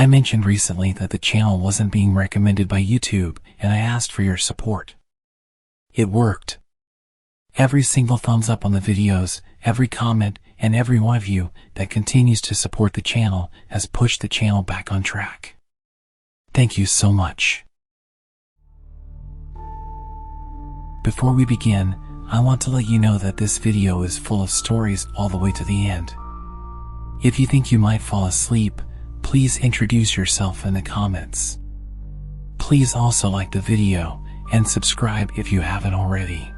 I mentioned recently that the channel wasn't being recommended by YouTube, and I asked for your support. It worked. Every single thumbs up on the videos, every comment, and every one of you that continues to support the channel has pushed the channel back on track. Thank you so much. Before we begin, I want to let you know that this video is full of stories all the way to the end. If you think you might fall asleep, please introduce yourself in the comments. Please also like the video and subscribe if you haven't already.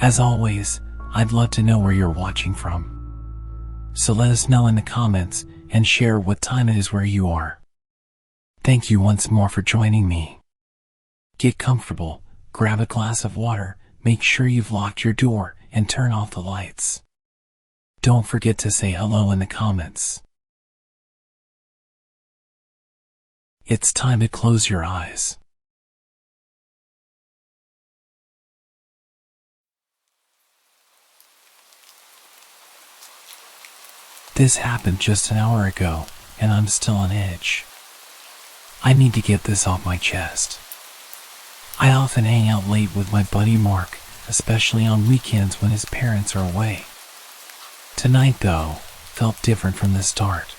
As always, I'd love to know where you're watching from. So let us know in the comments and share what time it is where you are. Thank you once more for joining me. Get comfortable, grab a glass of water, make sure you've locked your door, and turn off the lights. Don't forget to say hello in the comments. It's time to close your eyes. This happened just an hour ago, and I'm still on edge. I need to get this off my chest. I often hang out late with my buddy Mark, especially on weekends when his parents are away. Tonight, though, felt different from the start.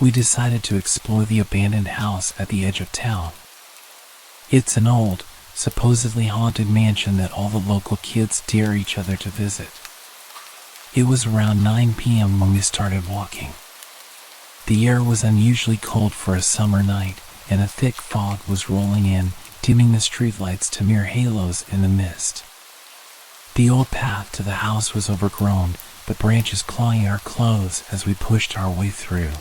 We decided to explore the abandoned house at the edge of town. It's an old, supposedly haunted mansion that all the local kids dare each other to visit. It was around 9 p.m. when we started walking. The air was unusually cold for a summer night, and a thick fog was rolling in, dimming the streetlights to mere halos in the mist. The old path to the house was overgrown, but branches clawing our clothes as we pushed our way through.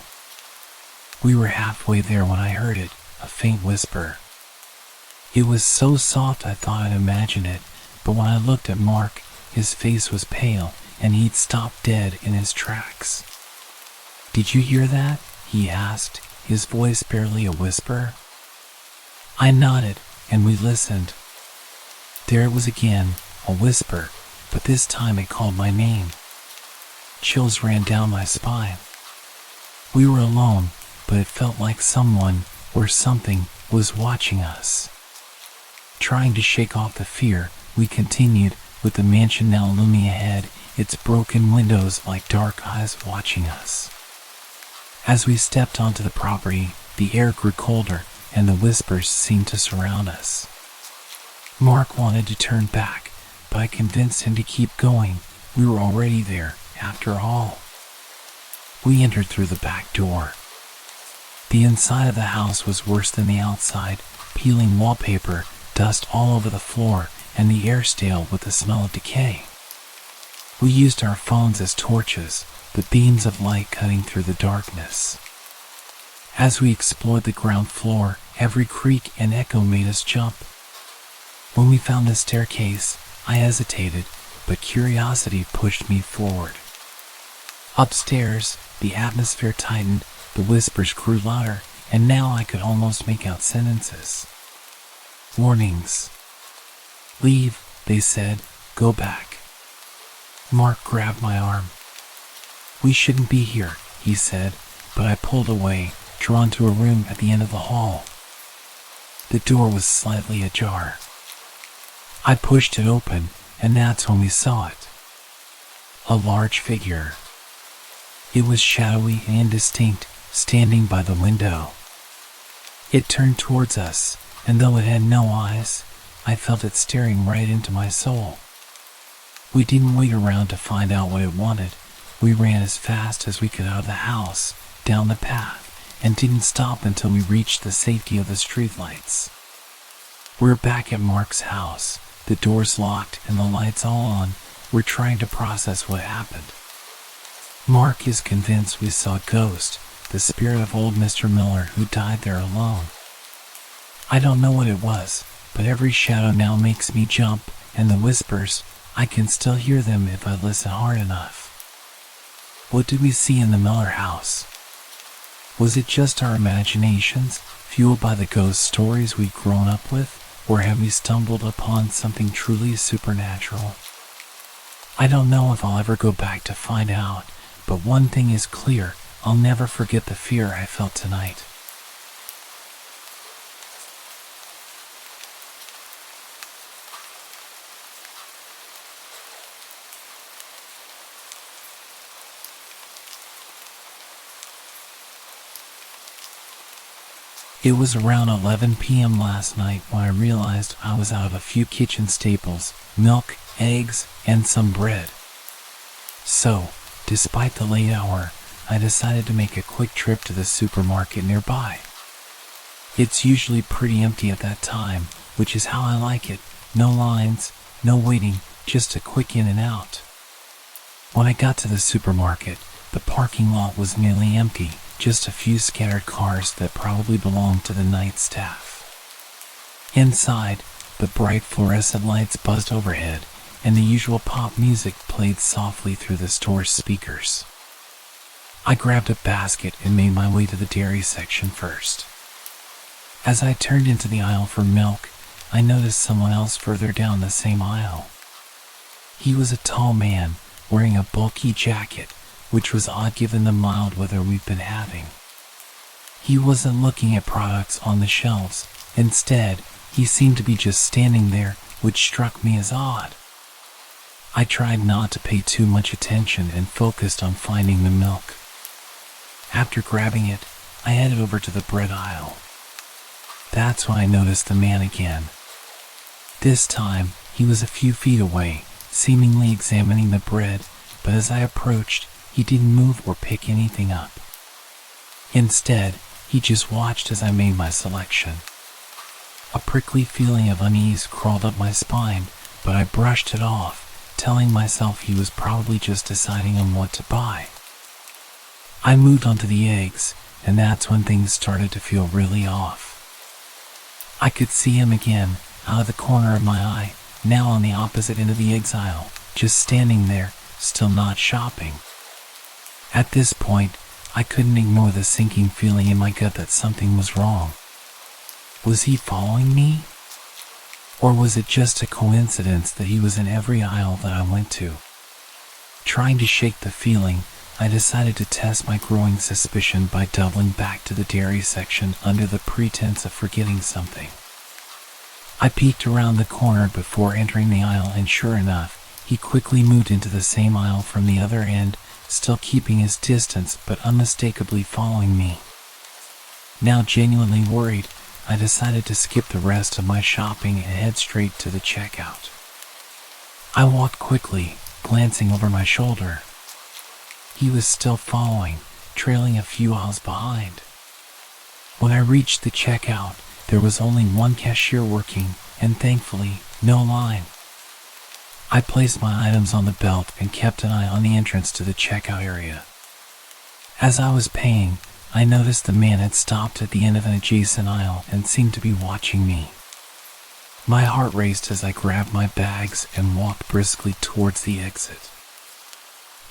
We were halfway there when I heard it, a faint whisper. It was so soft I thought I'd imagine it, but when I looked at Mark, his face was pale, and he'd stopped dead in his tracks. "Did you hear that?" he asked, his voice barely a whisper. I nodded, and we listened. There it was again, a whisper, but this time it called my name. Chills ran down my spine. We were alone, but it felt like someone, or something, was watching us. Trying to shake off the fear, we continued, with the mansion now looming ahead, its broken windows like dark eyes watching us. As we stepped onto the property, the air grew colder, and the whispers seemed to surround us. Mark wanted to turn back, but I convinced him to keep going. We were already there, after all. We entered through the back door. The inside of the house was worse than the outside, peeling wallpaper, dust all over the floor, and the air stale with the smell of decay. We used our phones as torches, the beams of light cutting through the darkness. As we explored the ground floor, every creak and echo made us jump. When we found the staircase, I hesitated, but curiosity pushed me forward. Upstairs, the atmosphere tightened, the whispers grew louder, and now I could almost make out sentences. Warnings. "Leave," they said, "go back." Mark grabbed my arm. "We shouldn't be here," he said, but I pulled away, drawn to a room at the end of the hall. The door was slightly ajar. I pushed it open, and that's when we saw it. A large figure. It was shadowy and indistinct, standing by the window. It turned towards us, and though it had no eyes, I felt it staring right into my soul. We didn't wait around to find out what it wanted. We ran as fast as we could out of the house, down the path, and didn't stop until we reached the safety of the streetlights. We're back at Mark's house, the doors locked and the lights all on. We're trying to process what happened. Mark is convinced we saw a ghost, the spirit of old Mr. Miller who died there alone. I don't know what it was, but every shadow now makes me jump, and the whispers, I can still hear them if I listen hard enough. What did we see in the Miller house? Was it just our imaginations, fueled by the ghost stories we'd grown up with, or have we stumbled upon something truly supernatural? I don't know if I'll ever go back to find out, but one thing is clear, I'll never forget the fear I felt tonight. It was around 11 p.m. last night when I realized I was out of a few kitchen staples, milk, eggs, and some bread. So, despite the late hour, I decided to make a quick trip to the supermarket nearby. It's usually pretty empty at that time, which is how I like it. No lines, no waiting, just a quick in and out. When I got to the supermarket, the parking lot was nearly empty, just a few scattered cars that probably belonged to the night staff. Inside, the bright fluorescent lights buzzed overhead, and the usual pop music played softly through the store's speakers. I grabbed a basket and made my way to the dairy section first. As I turned into the aisle for milk, I noticed someone else further down the same aisle. He was a tall man, wearing a bulky jacket, which was odd given the mild weather we've been having. He wasn't looking at products on the shelves. Instead, he seemed to be just standing there, which struck me as odd. I tried not to pay too much attention and focused on finding the milk. After grabbing it, I headed over to the bread aisle. That's when I noticed the man again. This time, he was a few feet away, seemingly examining the bread, but as I approached, he didn't move or pick anything up. Instead, he just watched as I made my selection. A prickly feeling of unease crawled up my spine, but I brushed it off, telling myself he was probably just deciding on what to buy. I moved on to the eggs, and that's when things started to feel really off. I could see him again, out of the corner of my eye, now on the opposite end of the eggs aisle, just standing there, still not shopping. At this point, I couldn't ignore the sinking feeling in my gut that something was wrong. Was he following me? Or was it just a coincidence that he was in every aisle that I went to? Trying to shake the feeling, I decided to test my growing suspicion by doubling back to the dairy section under the pretense of forgetting something. I peeked around the corner before entering the aisle, and sure enough, he quickly moved into the same aisle from the other end, still keeping his distance but unmistakably following me. Now genuinely worried, I decided to skip the rest of my shopping and head straight to the checkout. I walked quickly, glancing over my shoulder. He was still following, trailing a few aisles behind. When I reached the checkout, there was only one cashier working, and thankfully, no line. I placed my items on the belt and kept an eye on the entrance to the checkout area. As I was paying, I noticed the man had stopped at the end of an adjacent aisle and seemed to be watching me. My heart raced as I grabbed my bags and walked briskly towards the exit.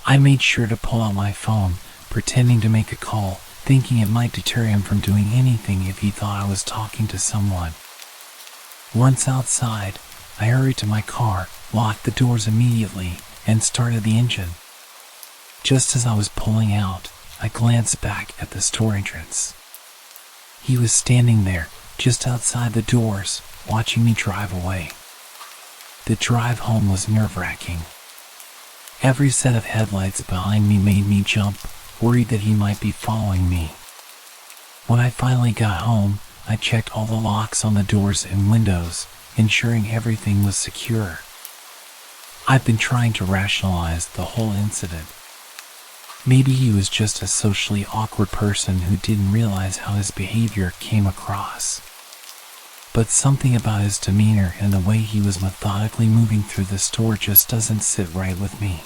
I made sure to pull out my phone, pretending to make a call, thinking it might deter him from doing anything if he thought I was talking to someone. Once outside, I hurried to my car, locked the doors immediately, and started the engine. Just as I was pulling out, I glanced back at the store entrance. He was standing there, just outside the doors, watching me drive away. The drive home was nerve-wracking. Every set of headlights behind me made me jump, worried that he might be following me. When I finally got home, I checked all the locks on the doors and windows, ensuring everything was secure. I've been trying to rationalize the whole incident. Maybe he was just a socially awkward person who didn't realize how his behavior came across. But something about his demeanor and the way he was methodically moving through the store just doesn't sit right with me.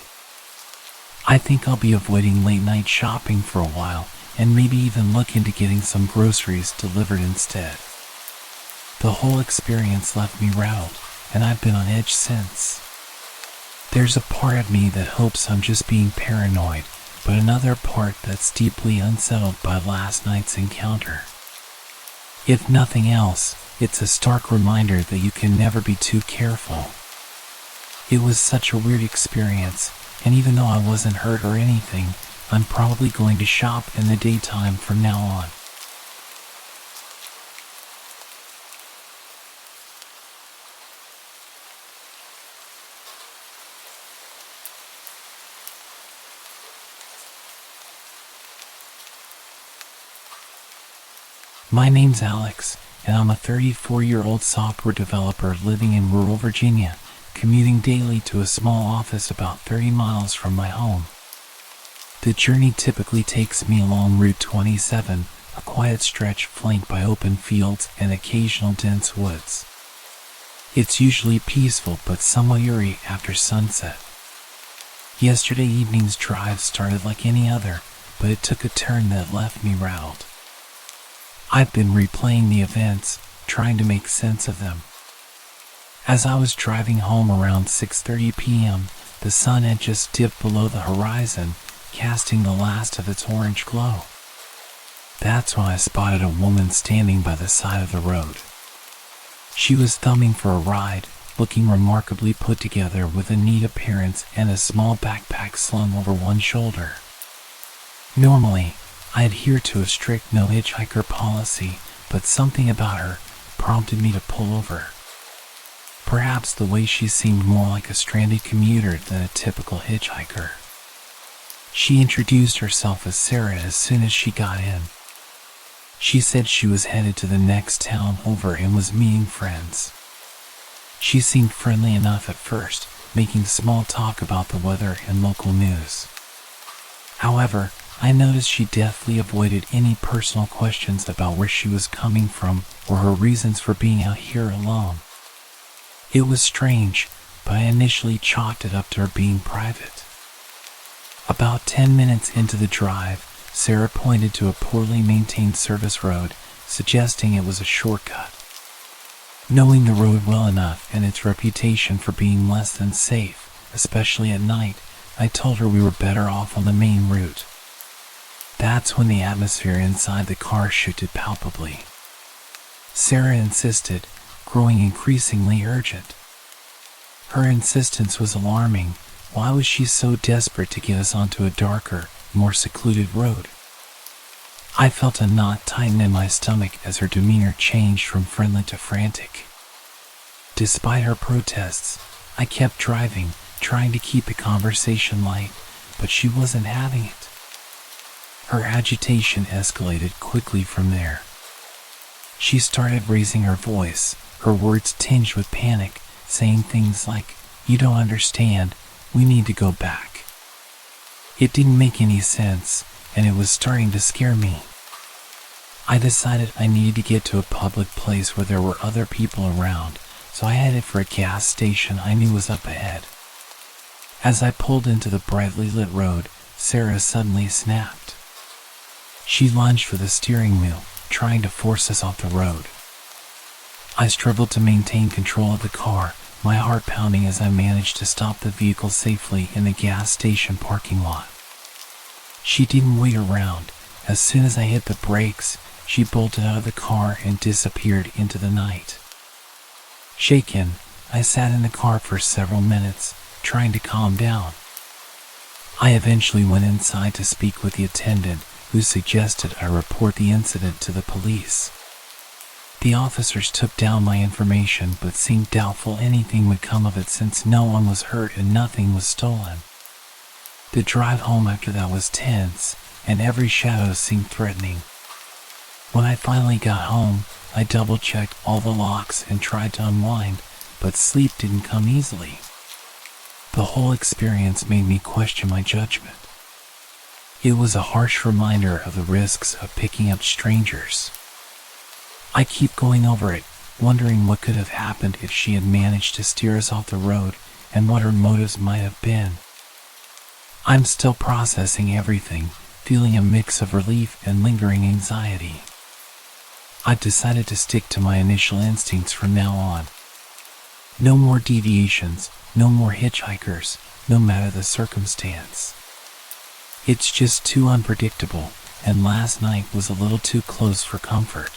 I think I'll be avoiding late night shopping for a while, and maybe even look into getting some groceries delivered instead. The whole experience left me rattled, and I've been on edge since. There's a part of me that hopes I'm just being paranoid, but another part that's deeply unsettled by last night's encounter. If nothing else, it's a stark reminder that you can never be too careful. It was such a weird experience, and even though I wasn't hurt or anything, I'm probably going to shop in the daytime from now on. My name's Alex, and I'm a 34-year-old software developer living in rural Virginia, commuting daily to a small office about 30 miles from my home. The journey typically takes me along Route 27, a quiet stretch flanked by open fields and occasional dense woods. It's usually peaceful but somewhat eerie after sunset. Yesterday evening's drive started like any other, but it took a turn that left me rattled. I've been replaying the events, trying to make sense of them. As I was driving home around 6:30 p.m., the sun had just dipped below the horizon, casting the last of its orange glow. That's when I spotted a woman standing by the side of the road. She was thumbing for a ride, looking remarkably put together with a neat appearance and a small backpack slung over one shoulder. Normally, I adhere to a strict no hitchhiker policy, but something about her prompted me to pull over. Perhaps the way she seemed more like a stranded commuter than a typical hitchhiker. She introduced herself as Sarah as soon as she got in. She said she was headed to the next town over and was meeting friends. She seemed friendly enough at first, making small talk about the weather and local news. However, I noticed she deftly avoided any personal questions about where she was coming from or her reasons for being out here alone. It was strange, but I initially chalked it up to her being private. About 10 minutes into the drive, Sarah pointed to a poorly maintained service road, suggesting it was a shortcut. Knowing the road well enough and its reputation for being less than safe, especially at night, I told her we were better off on the main route. That's when the atmosphere inside the car shifted palpably. Sarah insisted, growing increasingly urgent. Her insistence was alarming. Why was she so desperate to get us onto a darker, more secluded road? I felt a knot tighten in my stomach as her demeanor changed from friendly to frantic. Despite her protests, I kept driving, trying to keep the conversation light, but she wasn't having it. Her agitation escalated quickly from there. She started raising her voice, her words tinged with panic, saying things like, "You don't understand, we need to go back." It didn't make any sense, and it was starting to scare me. I decided I needed to get to a public place where there were other people around, so I headed for a gas station I knew was up ahead. As I pulled into the brightly lit road, Sarah suddenly snapped. She lunged for the steering wheel, trying to force us off the road. I struggled to maintain control of the car, my heart pounding as I managed to stop the vehicle safely in the gas station parking lot. She didn't wait around. As soon as I hit the brakes, she bolted out of the car and disappeared into the night. Shaken, I sat in the car for several minutes, trying to calm down. I eventually went inside to speak with the attendant, who suggested I report the incident to the police. The officers took down my information but seemed doubtful anything would come of it since no one was hurt and nothing was stolen. The drive home after that was tense, and every shadow seemed threatening. When I finally got home, I double-checked all the locks and tried to unwind, but sleep didn't come easily. The whole experience made me question my judgment. It was a harsh reminder of the risks of picking up strangers. I keep going over it, wondering what could have happened if she had managed to steer us off the road and what her motives might have been. I'm still processing everything, feeling a mix of relief and lingering anxiety. I've decided to stick to my initial instincts from now on. No more deviations, no more hitchhikers, no matter the circumstance. It's just too unpredictable, and last night was a little too close for comfort.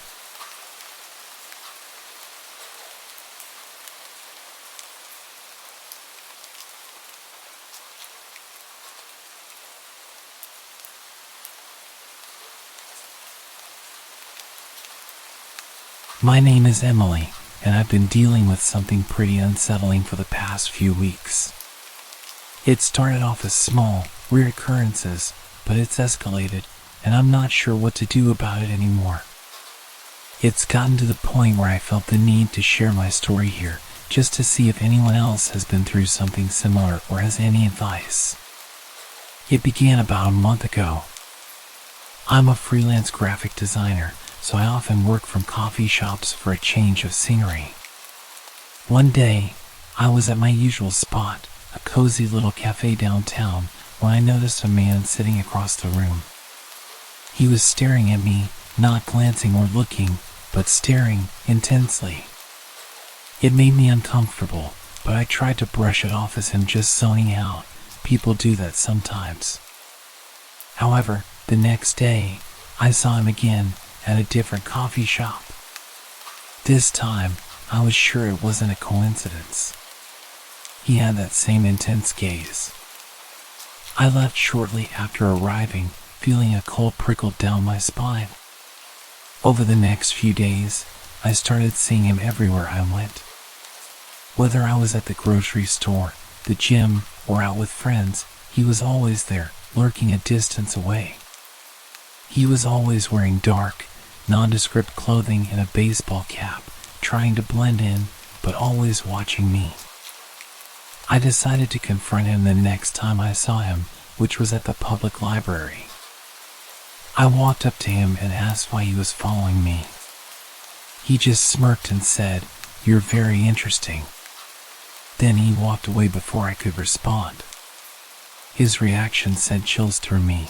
My name is Emily, and I've been dealing with something pretty unsettling for the past few weeks. It started off as small, rare occurrences, but it's escalated, and I'm not sure what to do about it anymore. It's gotten to the point where I felt the need to share my story here, just to see if anyone else has been through something similar or has any advice. It began about a month ago. I'm a freelance graphic designer, so I often work from coffee shops for a change of scenery. One day, I was at my usual spot, a cozy little cafe downtown, when I noticed a man sitting across the room. He was staring at me, not glancing or looking, but staring intensely. It made me uncomfortable, but I tried to brush it off as him just zoning out. People do that sometimes. However, the next day, I saw him again at a different coffee shop. This time, I was sure it wasn't a coincidence. He had that same intense gaze. I left shortly after arriving, feeling a cold prickle down my spine. Over the next few days, I started seeing him everywhere I went. Whether I was at the grocery store, the gym, or out with friends, he was always there, lurking a distance away. He was always wearing dark, nondescript clothing and a baseball cap, trying to blend in, but always watching me. I decided to confront him the next time I saw him, which was at the public library. I walked up to him and asked why he was following me. He just smirked and said, "You're very interesting." Then he walked away before I could respond. His reaction sent chills through me.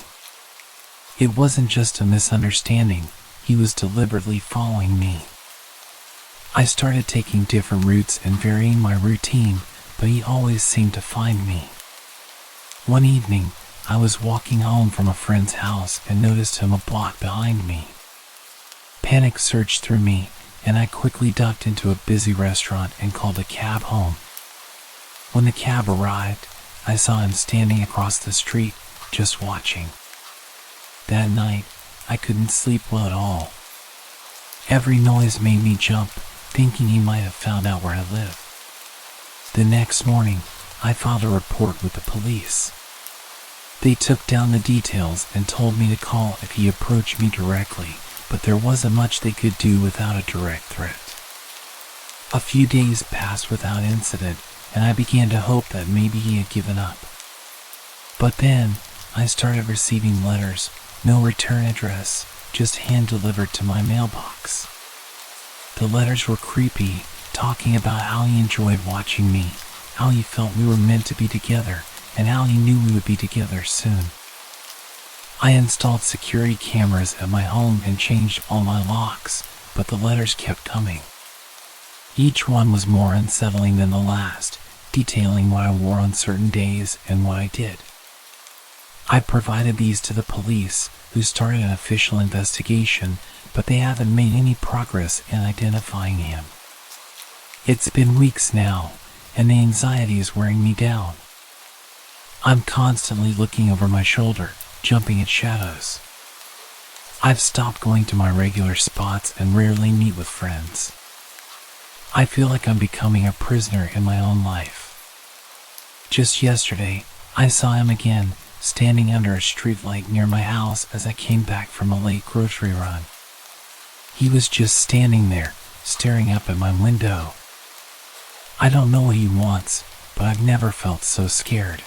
It wasn't just a misunderstanding, he was deliberately following me. I started taking different routes and varying my routine, but he always seemed to find me. One evening, I was walking home from a friend's house and noticed him a block behind me. Panic surged through me, and I quickly ducked into a busy restaurant and called a cab home. When the cab arrived, I saw him standing across the street, just watching. That night, I couldn't sleep well at all. Every noise made me jump, thinking he might have found out where I live. The next morning, I filed a report with the police. They took down the details and told me to call if he approached me directly, but there wasn't much they could do without a direct threat. A few days passed without incident, and I began to hope that maybe he had given up. But then, I started receiving letters, no return address, just hand-delivered to my mailbox. The letters were creepy, talking about how he enjoyed watching me, how he felt we were meant to be together, and how he knew we would be together soon. I installed security cameras at my home and changed all my locks, but the letters kept coming. Each one was more unsettling than the last, detailing what I wore on certain days and what I did. I provided these to the police, who started an official investigation, but they haven't made any progress in identifying him. It's been weeks now, and the anxiety is wearing me down. I'm constantly looking over my shoulder, jumping at shadows. I've stopped going to my regular spots and rarely meet with friends. I feel like I'm becoming a prisoner in my own life. Just yesterday, I saw him again, standing under a streetlight near my house as I came back from a late grocery run. He was just standing there, staring up at my window. I don't know what he wants, but I've never felt so scared.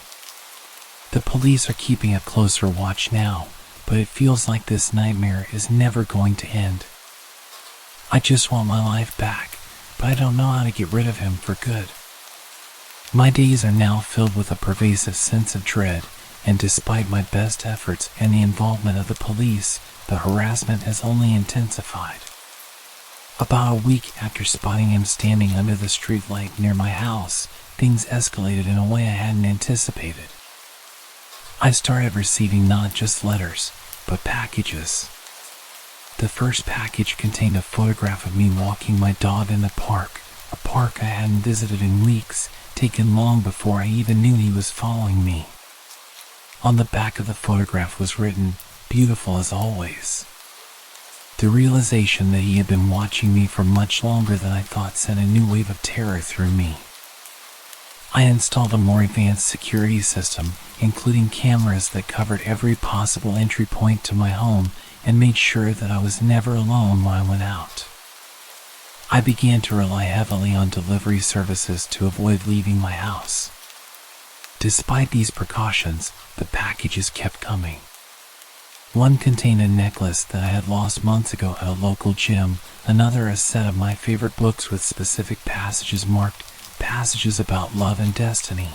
The police are keeping a closer watch now, but it feels like this nightmare is never going to end. I just want my life back, but I don't know how to get rid of him for good. My days are now filled with a pervasive sense of dread, and despite my best efforts and the involvement of the police, the harassment has only intensified. About a week after spotting him standing under the streetlight near my house, things escalated in a way I hadn't anticipated. I started receiving not just letters, but packages. The first package contained a photograph of me walking my dog in the park, a park I hadn't visited in weeks, taken long before I even knew he was following me. On the back of the photograph was written, "Beautiful as always." The realization that he had been watching me for much longer than I thought sent a new wave of terror through me. I installed a more advanced security system, including cameras that covered every possible entry point to my home and made sure that I was never alone when I went out. I began to rely heavily on delivery services to avoid leaving my house. Despite these precautions, the packages kept coming. One contained a necklace that I had lost months ago at a local gym, another a set of my favorite books with specific passages marked passages about love and destiny.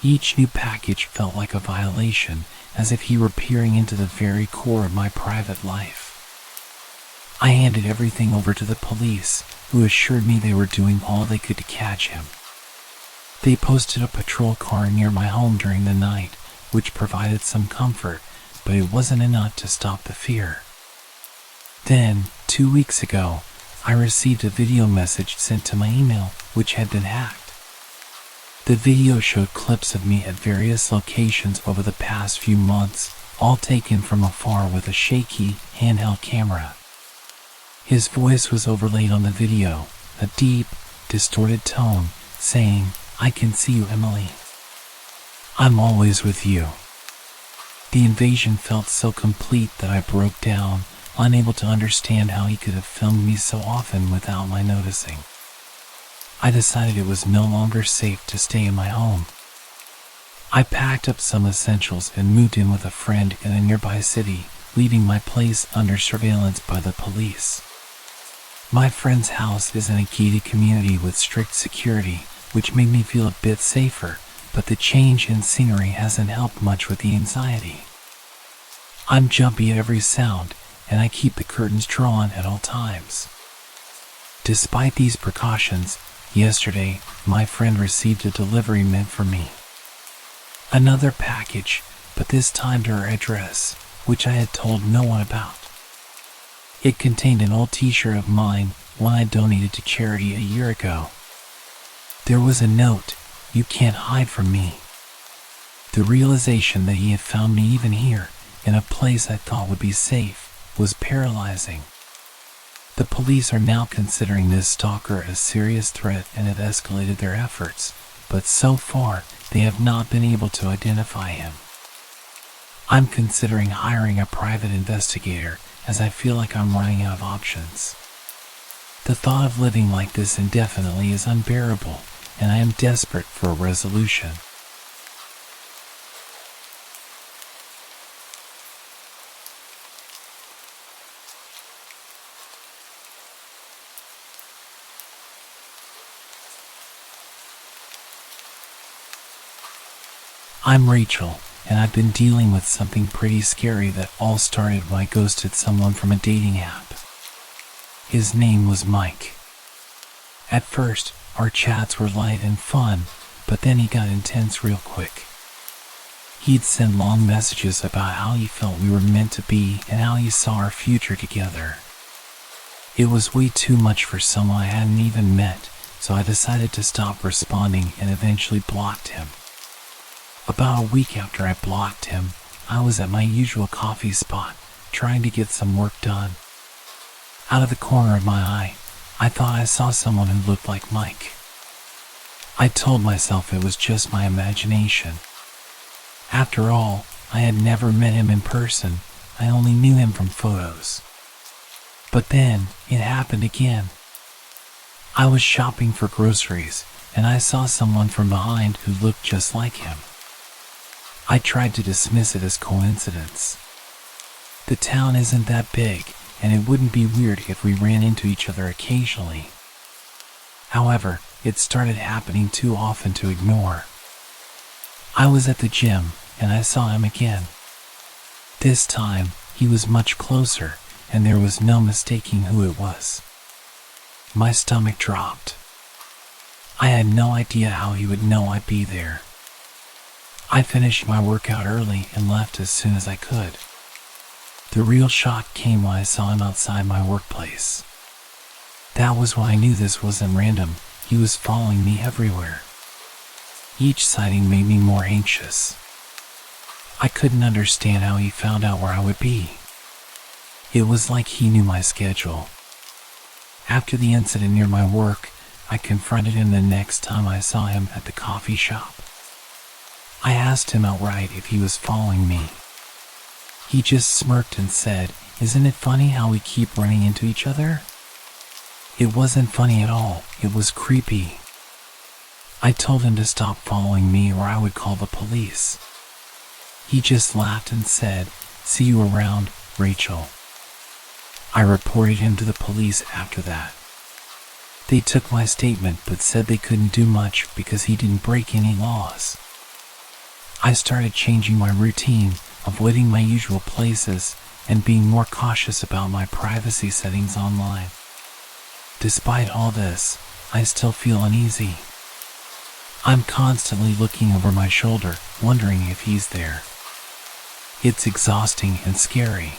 Each new package felt like a violation, as if he were peering into the very core of my private life. I handed everything over to the police, who assured me they were doing all they could to catch him. They posted a patrol car near my home during the night, which provided some comfort, but it wasn't enough to stop the fear. Then, 2 weeks ago, I received a video message sent to my email, which had been hacked. The video showed clips of me at various locations over the past few months, all taken from afar with a shaky, handheld camera. His voice was overlaid on the video, a deep, distorted tone, saying, "I can see you, Emily. I'm always with you." The invasion felt so complete that I broke down, unable to understand how he could have filmed me so often without my noticing. I decided it was no longer safe to stay in my home. I packed up some essentials and moved in with a friend in a nearby city, leaving my place under surveillance by the police. My friend's house is in a gated community with strict security, which made me feel a bit safer, but the change in scenery hasn't helped much with the anxiety. I'm jumpy at every sound, and I keep the curtains drawn at all times. Despite these precautions, yesterday, my friend received a delivery meant for me. Another package, but this time to her address, which I had told no one about. It contained an old t-shirt of mine, one I donated to charity a year ago. There was a note, "You can't hide from me." The realization that he had found me even here, in a place I thought would be safe, was paralyzing. The police are now considering this stalker a serious threat and have escalated their efforts, but so far, they have not been able to identify him. I'm considering hiring a private investigator, as I feel like I'm running out of options. The thought of living like this indefinitely is unbearable, and I am desperate for a resolution. I'm Rachel, and I've been dealing with something pretty scary that all started when I ghosted someone from a dating app. His name was Mike. At first, our chats were light and fun, but then he got intense real quick. He'd send long messages about how he felt we were meant to be and how he saw our future together. It was way too much for someone I hadn't even met, so I decided to stop responding and eventually blocked him. About a week after I blocked him, I was at my usual coffee spot, trying to get some work done. Out of the corner of my eye, I thought I saw someone who looked like Mike. I told myself it was just my imagination. After all, I had never met him in person, I only knew him from photos. But then, it happened again. I was shopping for groceries, and I saw someone from behind who looked just like him. I tried to dismiss it as coincidence. The town isn't that big, and it wouldn't be weird if we ran into each other occasionally. However, it started happening too often to ignore. I was at the gym, and I saw him again. This time, he was much closer, and there was no mistaking who it was. My stomach dropped. I had no idea how he would know I'd be there. I finished my workout early and left as soon as I could. The real shock came when I saw him outside my workplace. That was when I knew this wasn't random. He was following me everywhere. Each sighting made me more anxious. I couldn't understand how he found out where I would be. It was like he knew my schedule. After the incident near my work, I confronted him the next time I saw him at the coffee shop. I asked him outright if he was following me. He just smirked and said, "Isn't it funny how we keep running into each other?" It wasn't funny at all, it was creepy. I told him to stop following me or I would call the police. He just laughed and said, "See you around, Rachel." I reported him to the police after that. They took my statement but said they couldn't do much because he didn't break any laws. I started changing my routine, avoiding my usual places, and being more cautious about my privacy settings online. Despite all this, I still feel uneasy. I'm constantly looking over my shoulder, wondering if he's there. It's exhausting and scary.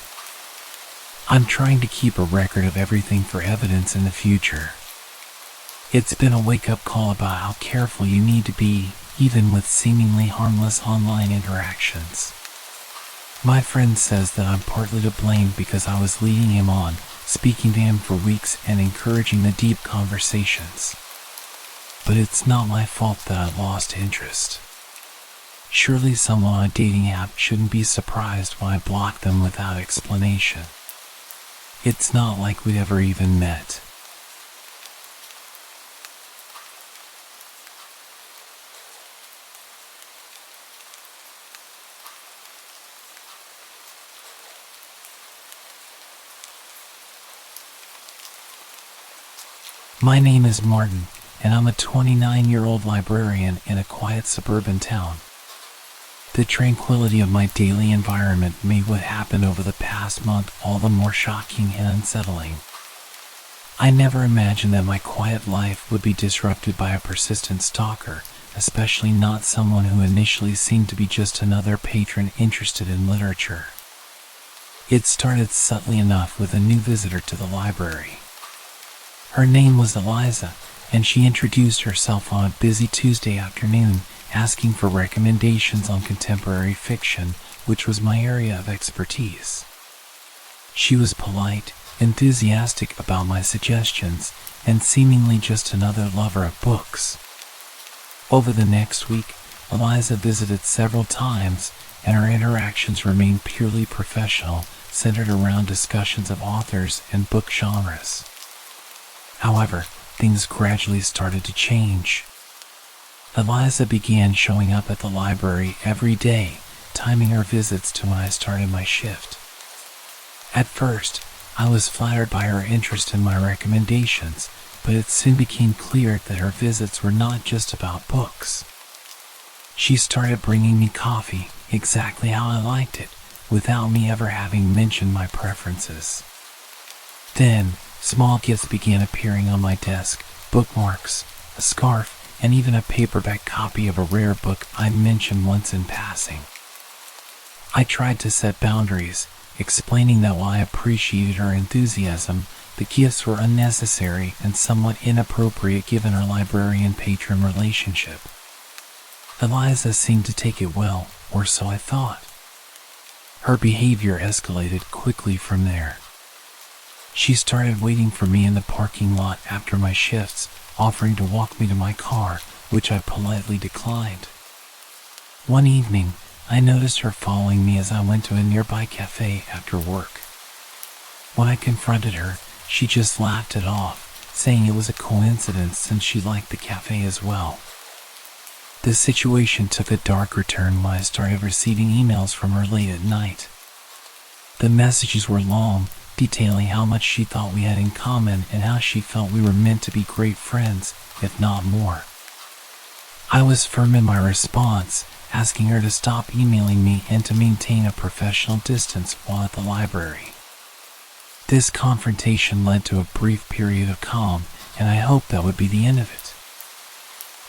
I'm trying to keep a record of everything for evidence in the future. It's been a wake-up call about how careful you need to be, even with seemingly harmless online interactions. My friend says that I'm partly to blame because I was leading him on, speaking to him for weeks and encouraging the deep conversations. But it's not my fault that I lost interest. Surely someone on a dating app shouldn't be surprised when I block them without explanation. It's not like we'd ever even met. My name is Martin, and I'm a 29-year-old librarian in a quiet suburban town. The tranquility of my daily environment made what happened over the past month all the more shocking and unsettling. I never imagined that my quiet life would be disrupted by a persistent stalker, especially not someone who initially seemed to be just another patron interested in literature. It started subtly enough with a new visitor to the library. Her name was Eliza, and she introduced herself on a busy Tuesday afternoon, asking for recommendations on contemporary fiction, which was my area of expertise. She was polite, enthusiastic about my suggestions, and seemingly just another lover of books. Over the next week, Eliza visited several times, and our interactions remained purely professional, centered around discussions of authors and book genres. However, things gradually started to change. Eliza began showing up at the library every day, timing her visits to when I started my shift. At first, I was flattered by her interest in my recommendations, but it soon became clear that her visits were not just about books. She started bringing me coffee, exactly how I liked it, without me ever having mentioned my preferences. Then, small gifts began appearing on my desk, bookmarks, a scarf, and even a paperback copy of a rare book I'd mentioned once in passing. I tried to set boundaries, explaining that while I appreciated her enthusiasm, the gifts were unnecessary and somewhat inappropriate given our librarian-patron relationship. Eliza seemed to take it well, or so I thought. Her behavior escalated quickly from there. She started waiting for me in the parking lot after my shifts, offering to walk me to my car, which I politely declined. One evening, I noticed her following me as I went to a nearby cafe after work. When I confronted her, she just laughed it off, saying it was a coincidence since she liked the cafe as well. The situation took a darker turn when I started receiving emails from her late at night. The messages were long, detailing how much she thought we had in common and how she felt we were meant to be great friends, if not more. I was firm in my response, asking her to stop emailing me and to maintain a professional distance while at the library. This confrontation led to a brief period of calm, and I hoped that would be the end of it.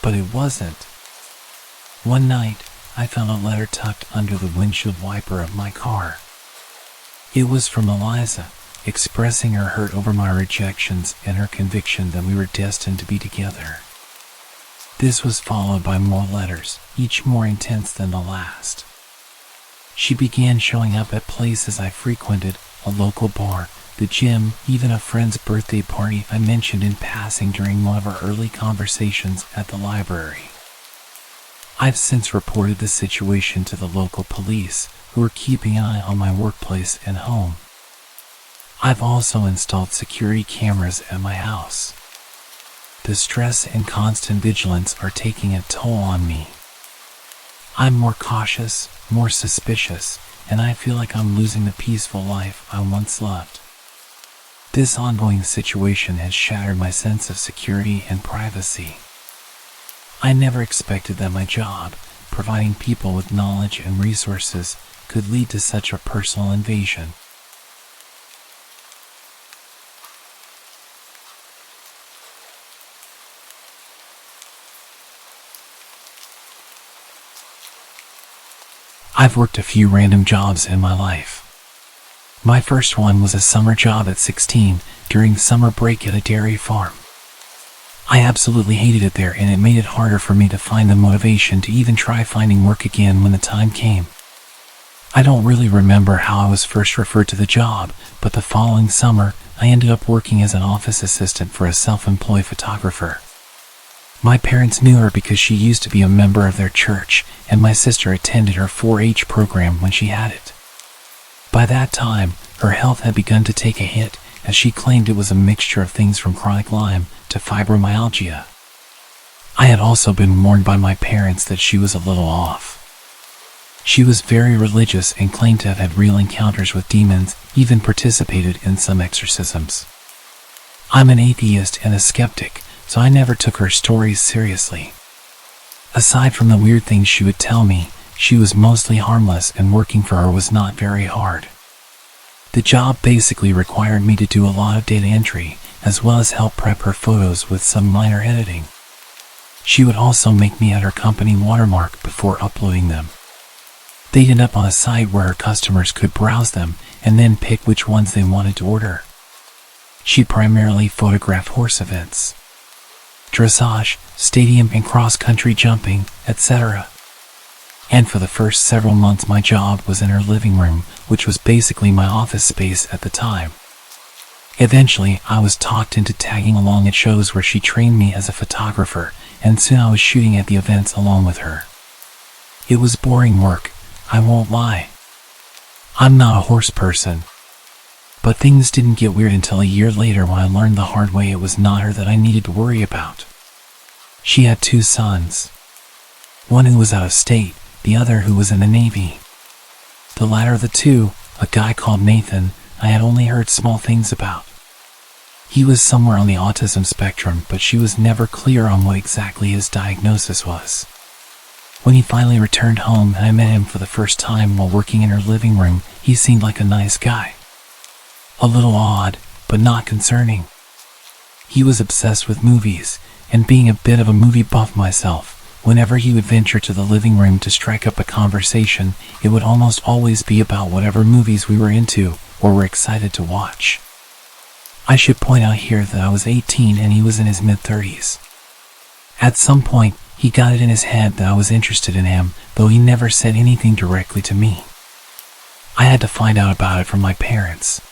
But it wasn't. One night, I found a letter tucked under the windshield wiper of my car. It was from Eliza, expressing her hurt over my rejections and her conviction that we were destined to be together. This was followed by more letters, each more intense than the last. She began showing up at places I frequented, a local bar, the gym, even a friend's birthday party I mentioned in passing during one of our early conversations at the library. I've since reported the situation to the local police, who are keeping an eye on my workplace and home. I've also installed security cameras at my house. The stress and constant vigilance are taking a toll on me. I'm more cautious, more suspicious, and I feel like I'm losing the peaceful life I once loved. This ongoing situation has shattered my sense of security and privacy. I never expected that my job, providing people with knowledge and resources, could lead to such a personal invasion. I've worked a few random jobs in my life. My first one was a summer job at 16 during summer break at a dairy farm. I absolutely hated it there, and it made it harder for me to find the motivation to even try finding work again when the time came. I don't really remember how I was first referred to the job, but the following summer I ended up working as an office assistant for a self-employed photographer. My parents knew her because she used to be a member of their church, and my sister attended her 4-H program when she had it. By that time, her health had begun to take a hit, as she claimed it was a mixture of things from chronic Lyme to fibromyalgia. I had also been warned by my parents that she was a little off. She was very religious and claimed to have had real encounters with demons, even participated in some exorcisms. I'm an atheist and a skeptic, so I never took her stories seriously. Aside from the weird things she would tell me, she was mostly harmless, and working for her was not very hard. The job basically required me to do a lot of data entry, as well as help prep her photos with some minor editing. She would also make me add her company watermark before uploading them. They'd end up on a site where her customers could browse them and then pick which ones they wanted to order. She'd primarily photograph horse events, dressage, stadium and cross-country jumping, etc. And for the first several months my job was in her living room, which was basically my office space at the time. Eventually, I was talked into tagging along at shows where she trained me as a photographer, and soon I was shooting at the events along with her. It was boring work, I won't lie. I'm not a horse person. But things didn't get weird until a year later when I learned the hard way it was not her that I needed to worry about. She had 2 sons. One who was out of state, the other who was in the Navy. The latter of the two, a guy called Nathan, I had only heard small things about. He was somewhere on the autism spectrum, but she was never clear on what exactly his diagnosis was. When he finally returned home and I met him for the first time while working in her living room, he seemed like a nice guy. A little odd, but not concerning. He was obsessed with movies, and being a bit of a movie buff myself, whenever he would venture to the living room to strike up a conversation, it would almost always be about whatever movies we were into or were excited to watch. I should point out here that I was 18 and he was in his mid-30s. At some point, he got it in his head that I was interested in him, though he never said anything directly to me. I had to find out about it from my parents.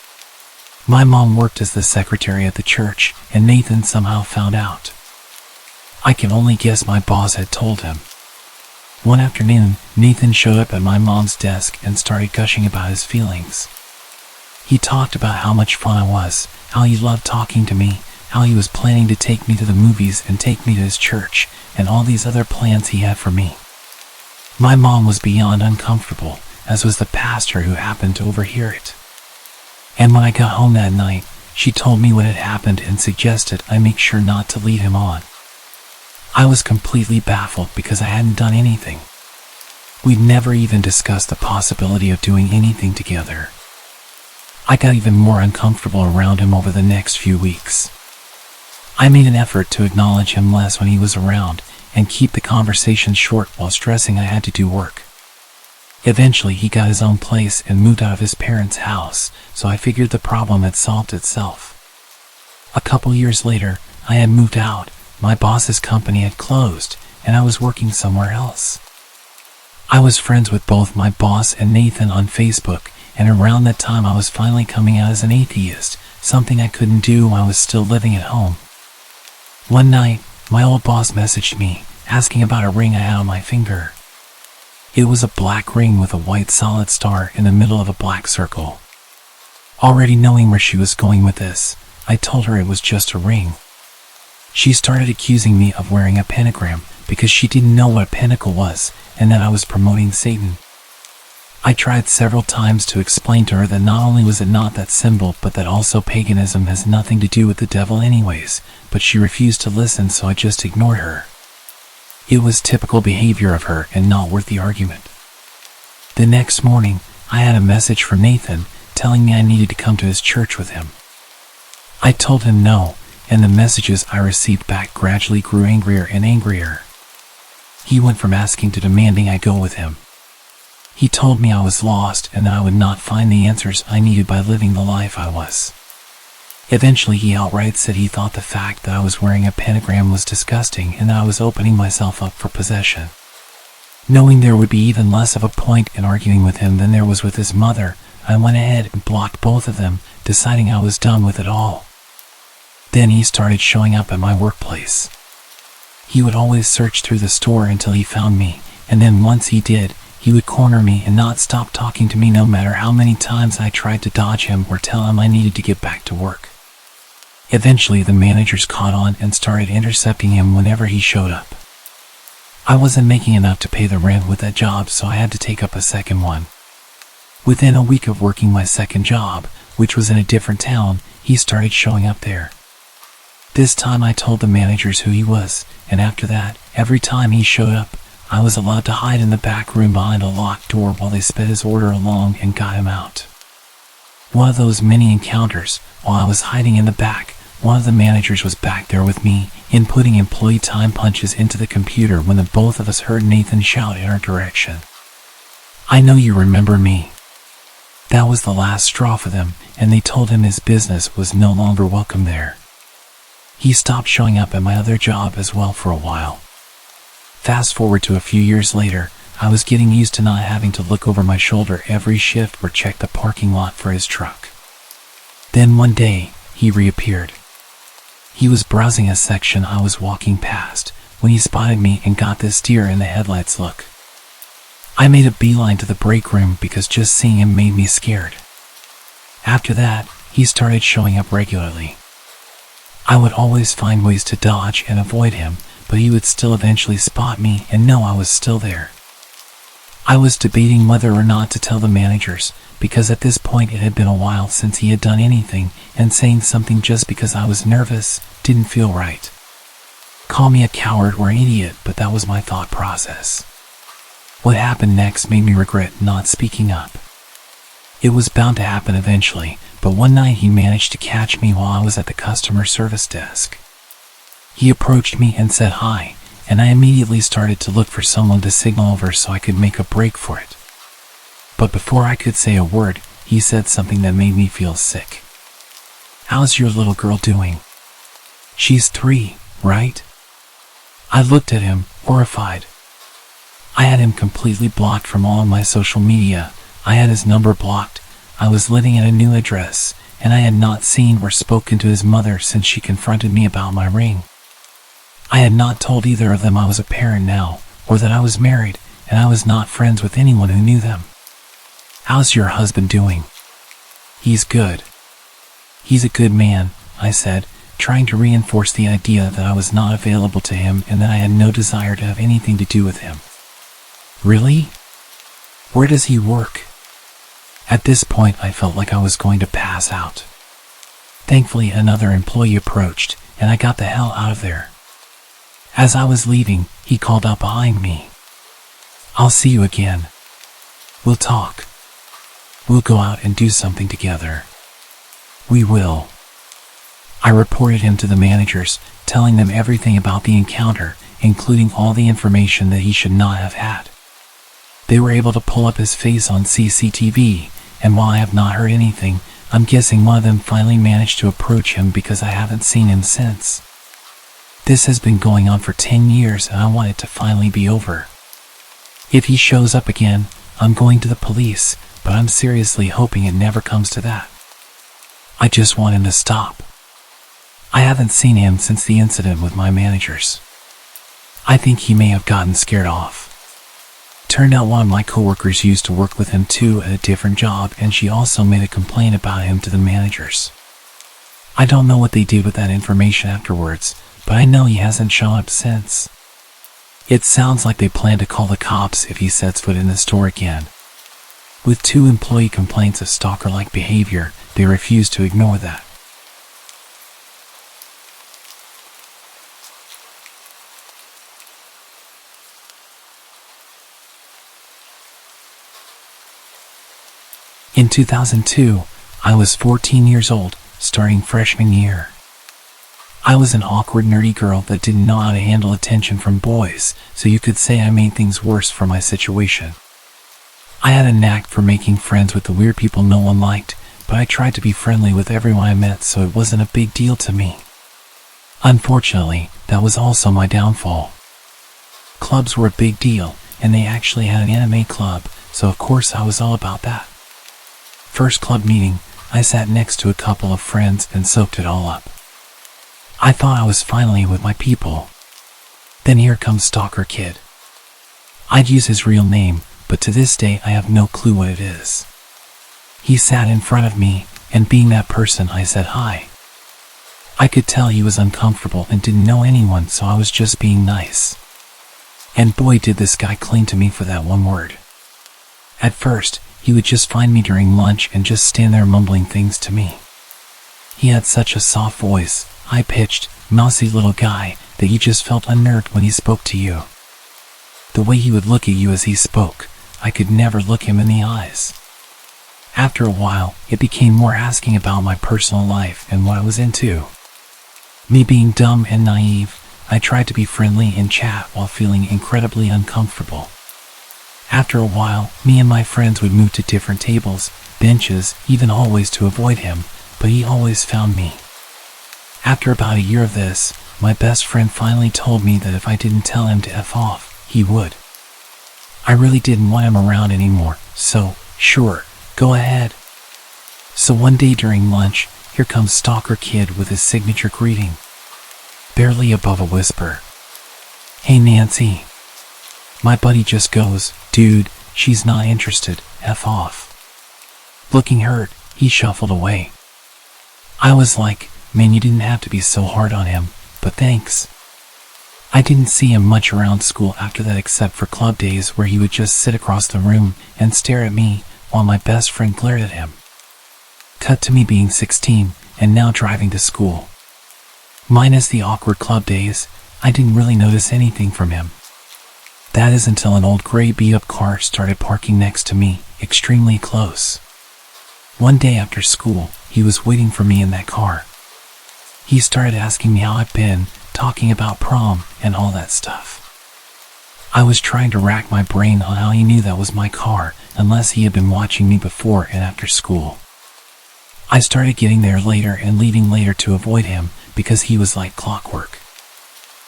My mom worked as the secretary at the church, and Nathan somehow found out. I can only guess my boss had told him. One afternoon, Nathan showed up at my mom's desk and started gushing about his feelings. He talked about how much fun I was, how he loved talking to me, how he was planning to take me to the movies and take me to his church, and all these other plans he had for me. My mom was beyond uncomfortable, as was the pastor who happened to overhear it. And when I got home that night, she told me what had happened and suggested I make sure not to lead him on. I was completely baffled because I hadn't done anything. We'd never even discussed the possibility of doing anything together. I got even more uncomfortable around him over the next few weeks. I made an effort to acknowledge him less when he was around and keep the conversation short while stressing I had to do work. Eventually, he got his own place and moved out of his parents' house, so I figured the problem had solved itself. A couple years later, I had moved out, my boss's company had closed, and I was working somewhere else. I was friends with both my boss and Nathan on Facebook, and around that time I was finally coming out as an atheist, something I couldn't do while I was still living at home. One night, my old boss messaged me, asking about a ring I had on my finger. It was a black ring with a white solid star in the middle of a black circle. Already knowing where she was going with this, I told her it was just a ring. She started accusing me of wearing a pentagram because she didn't know what a pentacle was and that I was promoting Satan. I tried several times to explain to her that not only was it not that symbol, but that also paganism has nothing to do with the devil anyways, but she refused to listen, so I just ignored her. It was typical behavior of her and not worth the argument. The next morning, I had a message from Nathan telling me I needed to come to his church with him. I told him no, and the messages I received back gradually grew angrier and angrier. He went from asking to demanding I go with him. He told me I was lost and that I would not find the answers I needed by living the life I was. Eventually, he outright said he thought the fact that I was wearing a pentagram was disgusting and that I was opening myself up for possession. Knowing there would be even less of a point in arguing with him than there was with his mother, I went ahead and blocked both of them, deciding I was done with it all. Then he started showing up at my workplace. He would always search through the store until he found me, and then once he did, he would corner me and not stop talking to me no matter how many times I tried to dodge him or tell him I needed to get back to work. Eventually, the managers caught on and started intercepting him whenever he showed up. I wasn't making enough to pay the rent with that job, so I had to take up a second one. Within a week of working my second job, which was in a different town, he started showing up there. This time I told the managers who he was, and after that, every time he showed up, I was allowed to hide in the back room behind a locked door while they sped his order along and got him out. One of those many encounters, while I was hiding in the back, one of the managers was back there with me, inputting employee time punches into the computer when the both of us heard Nathan shout in our direction. "I know you remember me." That was the last straw for them, and they told him his business was no longer welcome there. He stopped showing up at my other job as well for a while. Fast forward to a few years later, I was getting used to not having to look over my shoulder every shift or check the parking lot for his truck. Then one day, he reappeared. He was browsing a section I was walking past when he spotted me and got this deer in the headlights look. I made a beeline to the break room because just seeing him made me scared. After that, he started showing up regularly. I would always find ways to dodge and avoid him, but he would still eventually spot me and know I was still there. I was debating whether or not to tell the managers, because at this point it had been a while since he had done anything, and saying something just because I was nervous didn't feel right. Call me a coward or an idiot, but that was my thought process. What happened next made me regret not speaking up. It was bound to happen eventually, but one night he managed to catch me while I was at the customer service desk. He approached me and said hi, and I immediately started to look for someone to signal over so I could make a break for it. But before I could say a word, he said something that made me feel sick. "How's your little girl doing?" "She's 3, right?" I looked at him, horrified. I had him completely blocked from all of my social media. I had his number blocked. I was living at a new address, and I had not seen or spoken to his mother since she confronted me about my ring. I had not told either of them I was a parent now, or that I was married, and I was not friends with anyone who knew them. "How's your husband doing?" "He's good." "He's a good man," I said, trying to reinforce the idea that I was not available to him and that I had no desire to have anything to do with him. "Really? Where does he work?" At this point, I felt like I was going to pass out. Thankfully, another employee approached, and I got the hell out of there. As I was leaving, he called out behind me. "I'll see you again. We'll talk. We'll go out and do something together." "We will." I reported him to the managers, telling them everything about the encounter, including all the information that he should not have had. They were able to pull up his face on CCTV, and while I have not heard anything, I'm guessing one of them finally managed to approach him because I haven't seen him since. This has been going on for 10 years and I want it to finally be over. If he shows up again, I'm going to the police, but I'm seriously hoping it never comes to that. I just want him to stop. I haven't seen him since the incident with my managers. I think he may have gotten scared off. Turned out one of my coworkers used to work with him too at a different job, and she also made a complaint about him to the managers. I don't know what they did with that information afterwards, but I know he hasn't shown up since. It sounds like they plan to call the cops if he sets foot in the store again. With 2 employee complaints of stalker-like behavior, they refuse to ignore that. In 2002, I was 14 years old, starting freshman year. I was an awkward, nerdy girl that didn't know how to handle attention from boys, so you could say I made things worse for my situation. I had a knack for making friends with the weird people no one liked, but I tried to be friendly with everyone I met, so it wasn't a big deal to me. Unfortunately, that was also my downfall. Clubs were a big deal, and they actually had an anime club, so of course I was all about that. First club meeting, I sat next to a couple of friends and soaked it all up. I thought I was finally with my people. Then here comes Stalker Kid. I'd use his real name, but to this day I have no clue what it is. He sat in front of me, and being that person, I said hi. I could tell he was uncomfortable and didn't know anyone, so I was just being nice. And boy, did this guy cling to me for that one word. At first, he would just find me during lunch and just stand there mumbling things to me. He had such a soft voice, high-pitched, mousy little guy, that you just felt unnerved when he spoke to you. The way he would look at you as he spoke, I could never look him in the eyes. After a while, it became more asking about my personal life and what I was into. Me being dumb and naive, I tried to be friendly and chat while feeling incredibly uncomfortable. After a while, me and my friends would move to different tables, benches, even hallways to avoid him, but he always found me. After about a year of this, my best friend finally told me that if I didn't tell him to F off, he would. I really didn't want him around anymore, so, sure, go ahead. So one day during lunch, here comes Stalker Kid with his signature greeting. Barely above a whisper. Hey Nancy. My buddy just goes, dude, she's not interested, F off. Looking hurt, he shuffled away. I was like, man, you didn't have to be so hard on him, but thanks. I didn't see him much around school after that except for club days where he would just sit across the room and stare at me while my best friend glared at him. Cut to me being 16 and now driving to school. Minus the awkward club days, I didn't really notice anything from him. That is until an old gray beat-up car started parking next to me, extremely close. One day after school, he was waiting for me in that car. He started asking me how I've been, talking about prom and all that stuff. I was trying to rack my brain on how he knew that was my car, unless he had been watching me before and after school. I started getting there later and leaving later to avoid him, because he was like clockwork.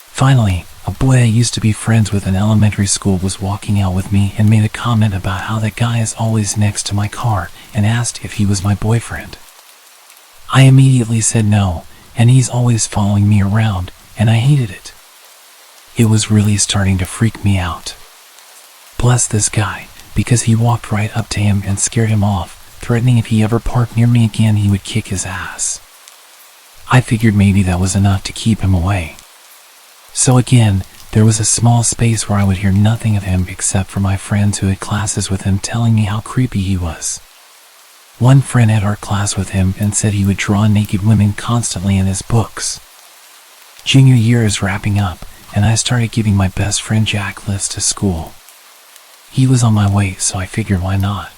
Finally, a boy I used to be friends with in elementary school was walking out with me and made a comment about how that guy is always next to my car and asked if he was my boyfriend. I immediately said no, and he's always following me around, and I hated it. It was really starting to freak me out. Bless this guy, because he walked right up to him and scared him off, threatening if he ever parked near me again he would kick his ass. I figured maybe that was enough to keep him away. So again, there was a small space where I would hear nothing of him except for my friends who had classes with him telling me how creepy he was. One friend had art class with him and said he would draw naked women constantly in his books. Junior year is wrapping up, and I started giving my best friend Jack lifts to school. He was on my way, so I figured why not.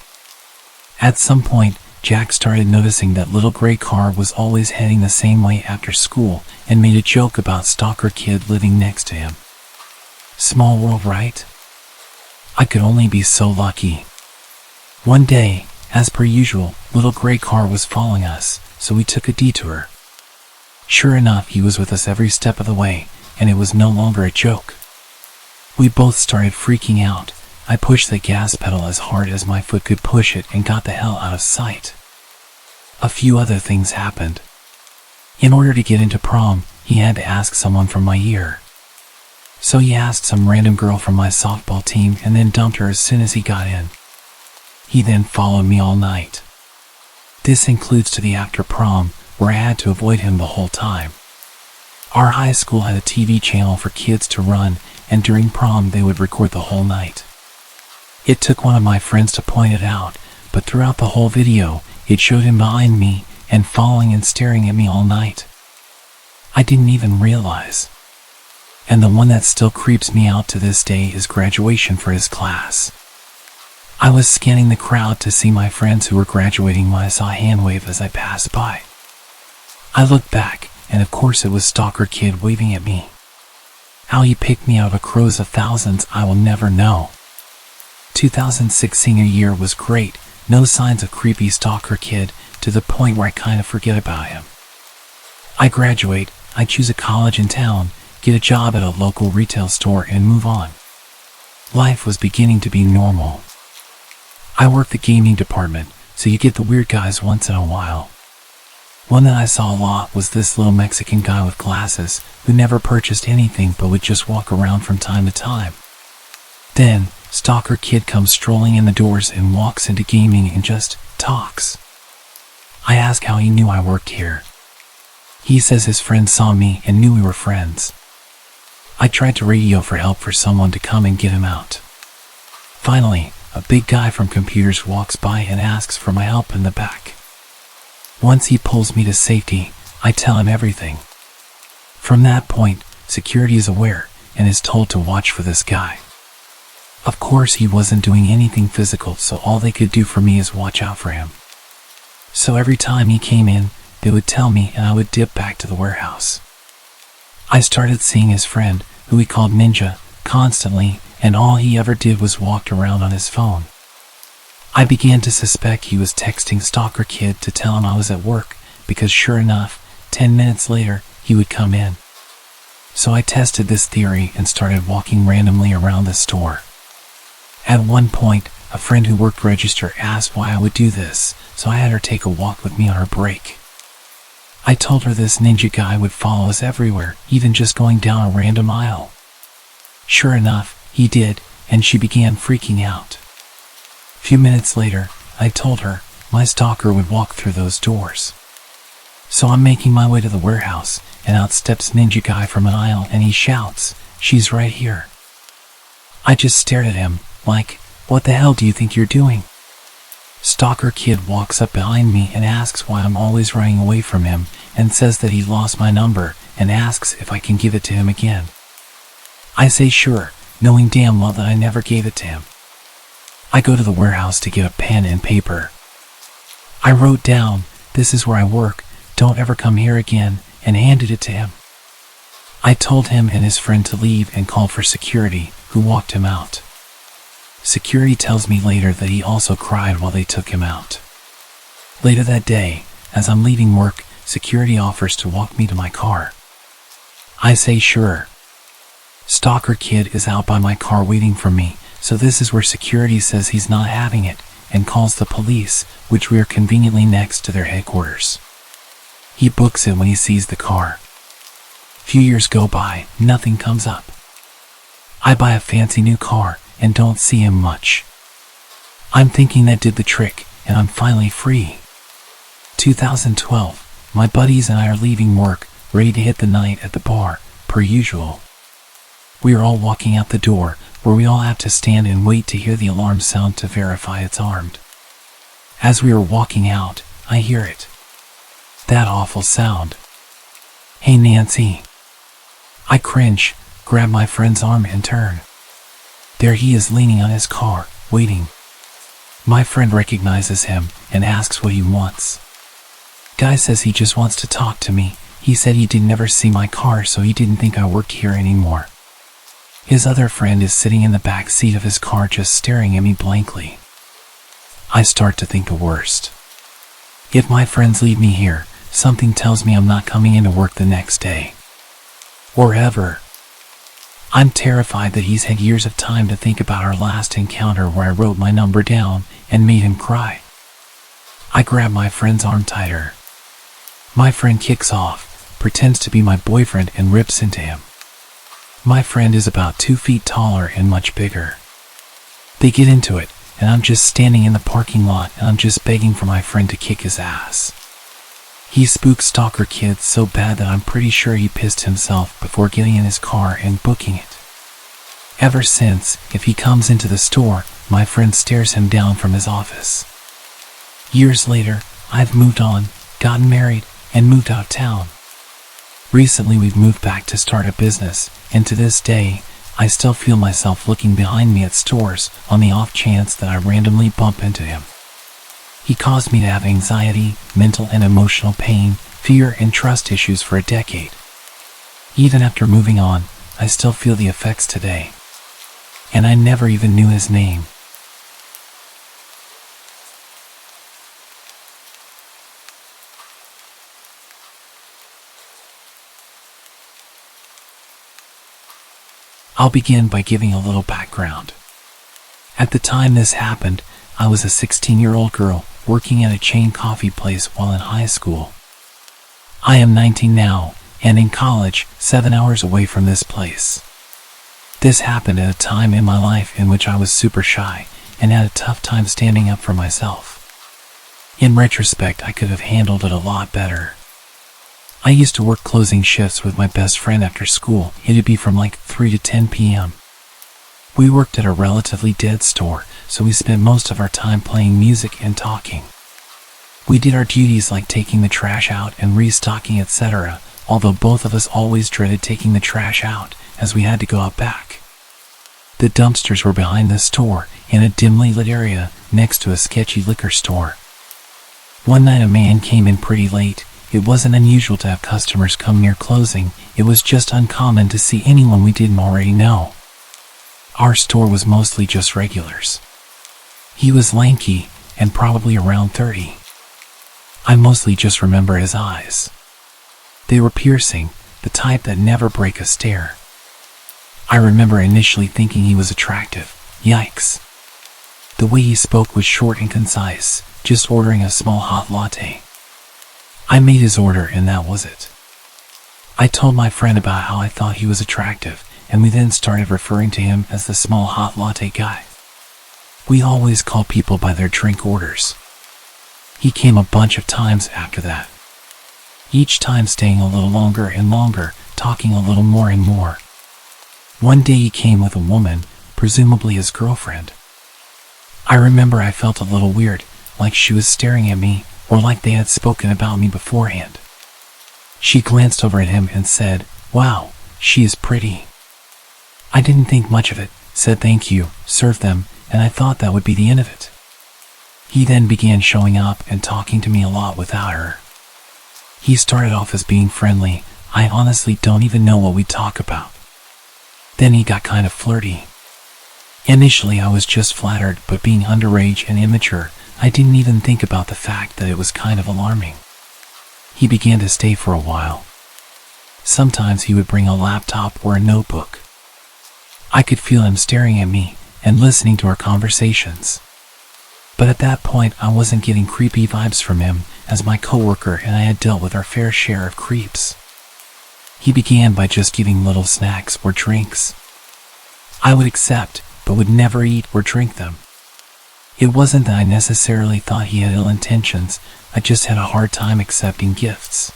At some point, Jack started noticing that little gray car was always heading the same way after school and made a joke about Stalker Kid living next to him. Small world, right? I could only be so lucky. One day, as per usual, little gray car was following us, so we took a detour. Sure enough, he was with us every step of the way, and it was no longer a joke. We both started freaking out. I pushed the gas pedal as hard as my foot could push it and got the hell out of sight. A few other things happened. In order to get into prom, he had to ask someone from my year. So he asked some random girl from my softball team and then dumped her as soon as he got in. He then followed me all night. This includes to the after prom, where I had to avoid him the whole time. Our high school had a TV channel for kids to run, and during prom they would record the whole night. It took one of my friends to point it out, but throughout the whole video, it showed him behind me and following and staring at me all night. I didn't even realize. And the one that still creeps me out to this day is graduation for his class. I was scanning the crowd to see my friends who were graduating when I saw a hand wave as I passed by. I looked back, and of course it was Stalker Kid waving at me. How he picked me out of a crowd of thousands I will never know. 2006 senior year was great, no signs of creepy Stalker Kid, to the point where I kind of forget about him. I graduate, I choose a college in town, get a job at a local retail store and move on. Life was beginning to be normal. I work the gaming department, so you get the weird guys once in a while. One that I saw a lot was this little Mexican guy with glasses who never purchased anything but would just walk around from time to time. Then, Stalker Kid comes strolling in the doors and walks into gaming and just talks. I ask how he knew I worked here. He says his friend saw me and knew we were friends. I tried to radio for help for someone to come and get him out. Finally, a big guy from computers walks by and asks for my help in the back. Once he pulls me to safety, I tell him everything. From that point, security is aware and is told to watch for this guy. Of course, he wasn't doing anything physical, so all they could do for me is watch out for him. So every time he came in, they would tell me and I would dip back to the warehouse. I started seeing his friend, who he called Ninja, constantly, and all he ever did was walked around on his phone. I began to suspect he was texting Stalker Kid to tell him I was at work, because sure enough, 10 minutes later, he would come in. So I tested this theory and started walking randomly around the store. At one point, a friend who worked register asked why I would do this, so I had her take a walk with me on her break. I told her this ninja guy would follow us everywhere, even just going down a random aisle. Sure enough, he did, and she began freaking out. A few minutes later, I told her my stalker would walk through those doors. So I'm making my way to the warehouse, and out steps Ninja Guy from an aisle and he shouts, "She's right here." I just stared at him, like, what the hell do you think you're doing? Stalker Kid walks up behind me and asks why I'm always running away from him, and says that he lost my number and asks if I can give it to him again. I say sure, knowing damn well that I never gave it to him. I go to the warehouse to get a pen and paper. I wrote down, "This is where I work, don't ever come here again," and handed it to him. I told him and his friend to leave and called for security, who walked him out. Security tells me later that he also cried while they took him out. Later that day, as I'm leaving work, security offers to walk me to my car. I say sure. Stalker Kid is out by my car waiting for me, so this is where security says he's not having it, and calls the police, which we are conveniently next to their headquarters. He books it when he sees the car. Few years go by, nothing comes up. I buy a fancy new car, and don't see him much. I'm thinking that did the trick, and I'm finally free. 2012, my buddies and I are leaving work, ready to hit the night at the bar, per usual. We are all walking out the door, where we all have to stand and wait to hear the alarm sound to verify it's armed. As we are walking out, I hear it. That awful sound. "Hey Nancy." I cringe, grab my friend's arm and turn. There he is leaning on his car, waiting. My friend recognizes him and asks what he wants. Guy says he just wants to talk to me. He said he didn't ever see my car, so he didn't think I worked here anymore. His other friend is sitting in the back seat of his car just staring at me blankly. I start to think the worst. If my friends leave me here, something tells me I'm not coming into work the next day. Or ever. I'm terrified that he's had years of time to think about our last encounter where I wrote my number down and made him cry. I grab my friend's arm tighter. My friend kicks off, pretends to be my boyfriend, and rips into him. My friend is about 2 feet taller and much bigger. They get into it, and I'm just standing in the parking lot and I'm just begging for my friend to kick his ass. He spooked Stalker kids so bad that I'm pretty sure he pissed himself before getting in his car and booking it. Ever since, if he comes into the store, my friend stares him down from his office. Years later, I've moved on, gotten married, and moved out of town. Recently we've moved back to start a business, and to this day, I still feel myself looking behind me at stores on the off chance that I randomly bump into him. He caused me to have anxiety, mental and emotional pain, fear and trust issues for a decade. Even after moving on, I still feel the effects today. And I never even knew his name. I'll begin by giving a little background. At the time this happened, I was a 16-year-old girl working at a chain coffee place while in high school. I am 19 now, and in college, 7 hours away from this place. This happened at a time in my life in which I was super shy and had a tough time standing up for myself. In retrospect, I could have handled it a lot better. I used to work closing shifts with my best friend after school. It'd be from like 3 to 10 p.m. We worked at a relatively dead store, so we spent most of our time playing music and talking. We did our duties like taking the trash out and restocking, etc., although both of us always dreaded taking the trash out, as we had to go out back. The dumpsters were behind the store, in a dimly lit area, next to a sketchy liquor store. One night a man came in pretty late. It wasn't unusual to have customers come near closing, it was just uncommon to see anyone we didn't already know. Our store was mostly just regulars. He was lanky, and probably around 30. I mostly just remember his eyes. They were piercing, the type that never break a stare. I remember initially thinking he was attractive. Yikes. The way he spoke was short and concise, just ordering a small hot latte. I made his order and that was it. I told my friend about how I thought he was attractive, and we then started referring to him as the small hot latte guy. We always call people by their drink orders. He came a bunch of times after that. Each time staying a little longer and longer, talking a little more and more. One day he came with a woman, presumably his girlfriend. I remember I felt a little weird, like she was staring at me, or like they had spoken about me beforehand. She glanced over at him and said, "Wow, she is pretty." I didn't think much of it, said thank you, served them, and I thought that would be the end of it. He then began showing up and talking to me a lot without her. He started off as being friendly. I honestly don't even know what we'd talk about. Then he got kind of flirty. Initially I was just flattered, but being underage and immature, I didn't even think about the fact that it was kind of alarming. He began to stay for a while. Sometimes he would bring a laptop or a notebook. I could feel him staring at me and listening to our conversations. But at that point I wasn't getting creepy vibes from him, as my coworker and I had dealt with our fair share of creeps. He began by just giving little snacks or drinks. I would accept, but would never eat or drink them. It wasn't that I necessarily thought he had ill intentions, I just had a hard time accepting gifts.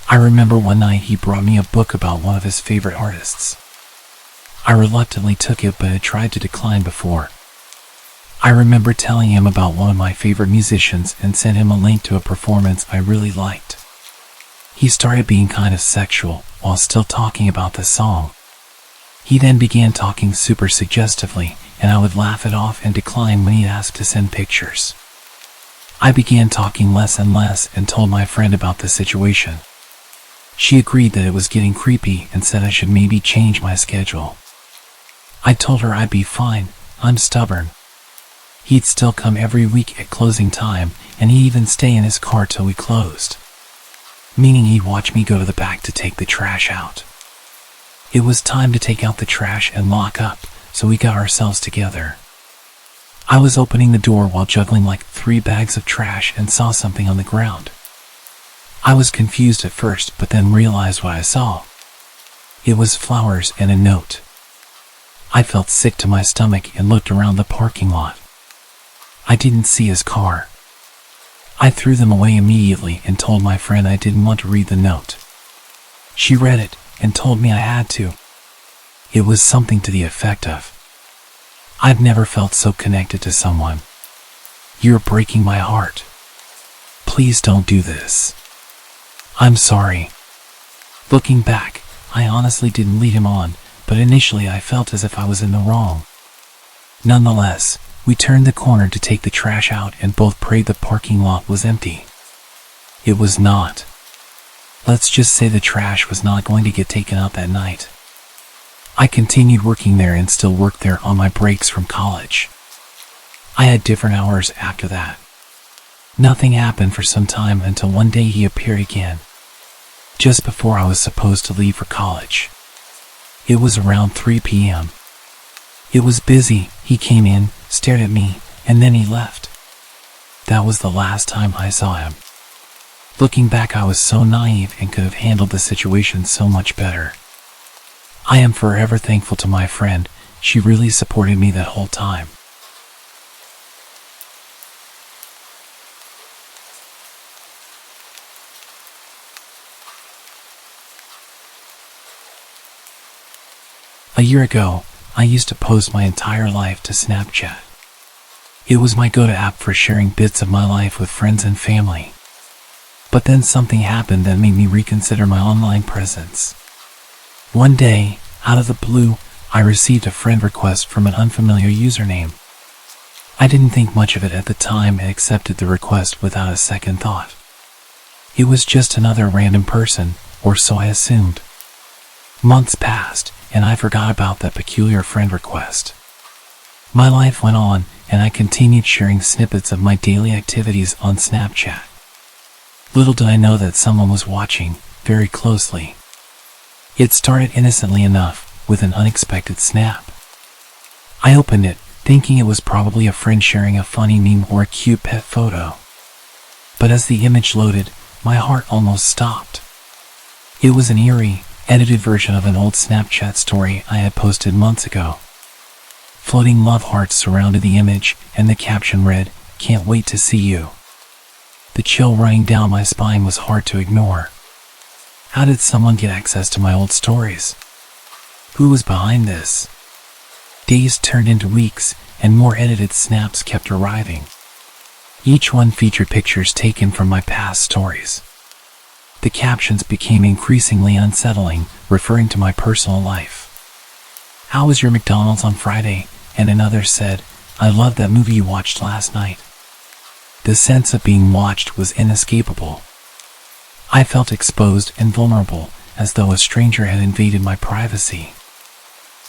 I remember one night he brought me a book about one of his favorite artists. I reluctantly took it but had tried to decline before. I remember telling him about one of my favorite musicians and sent him a link to a performance I really liked. He started being kind of sexual while still talking about the song. He then began talking super suggestively, and I would laugh it off and decline when he asked to send pictures. I began talking less and less and told my friend about the situation. She agreed that it was getting creepy and said I should maybe change my schedule. I told her I'd be fine, I'm stubborn. He'd still come every week at closing time, and he'd even stay in his car till we closed. Meaning he'd watch me go to the back to take the trash out. It was time to take out the trash and lock up, so we got ourselves together. I was opening the door while juggling like 3 bags of trash and saw something on the ground. I was confused at first, but then realized what I saw. It was flowers and a note. I felt sick to my stomach and looked around the parking lot. I didn't see his car. I threw them away immediately and told my friend I didn't want to read the note. She read it and told me I had to. It was something to the effect of, "I've never felt so connected to someone. You're breaking my heart. Please don't do this. I'm sorry." Looking back, I honestly didn't lead him on, but initially I felt as if I was in the wrong. Nonetheless, we turned the corner to take the trash out and both prayed the parking lot was empty. It was not. Let's just say the trash was not going to get taken out that night. I continued working there and still worked there on my breaks from college. I had different hours after that. Nothing happened for some time until one day he appeared again, just before I was supposed to leave for college. It was around 3 p.m. It was busy. He came in, stared at me, and then he left. That was the last time I saw him. Looking back, I was so naive and could have handled the situation so much better. I am forever thankful to my friend. She really supported me that whole time. A year ago, I used to post my entire life to Snapchat. It was my go-to app for sharing bits of my life with friends and family. But then something happened that made me reconsider my online presence. One day, out of the blue, I received a friend request from an unfamiliar username. I didn't think much of it at the time and accepted the request without a second thought. It was just another random person, or so I assumed. Months passed, and I forgot about that peculiar friend request. My life went on, and I continued sharing snippets of my daily activities on Snapchat. Little did I know that someone was watching, very closely. It started innocently enough, with an unexpected snap. I opened it, thinking it was probably a friend sharing a funny meme or a cute pet photo. But as the image loaded, my heart almost stopped. It was an eerie, edited version of an old Snapchat story I had posted months ago. Floating love hearts surrounded the image, and the caption read, "Can't wait to see you." The chill running down my spine was hard to ignore. How did someone get access to my old stories? Who was behind this? Days turned into weeks, and more edited snaps kept arriving. Each one featured pictures taken from my past stories. The captions became increasingly unsettling, referring to my personal life. "How was your McDonald's on Friday?" And another said, "I loved that movie you watched last night." The sense of being watched was inescapable. I felt exposed and vulnerable, as though a stranger had invaded my privacy.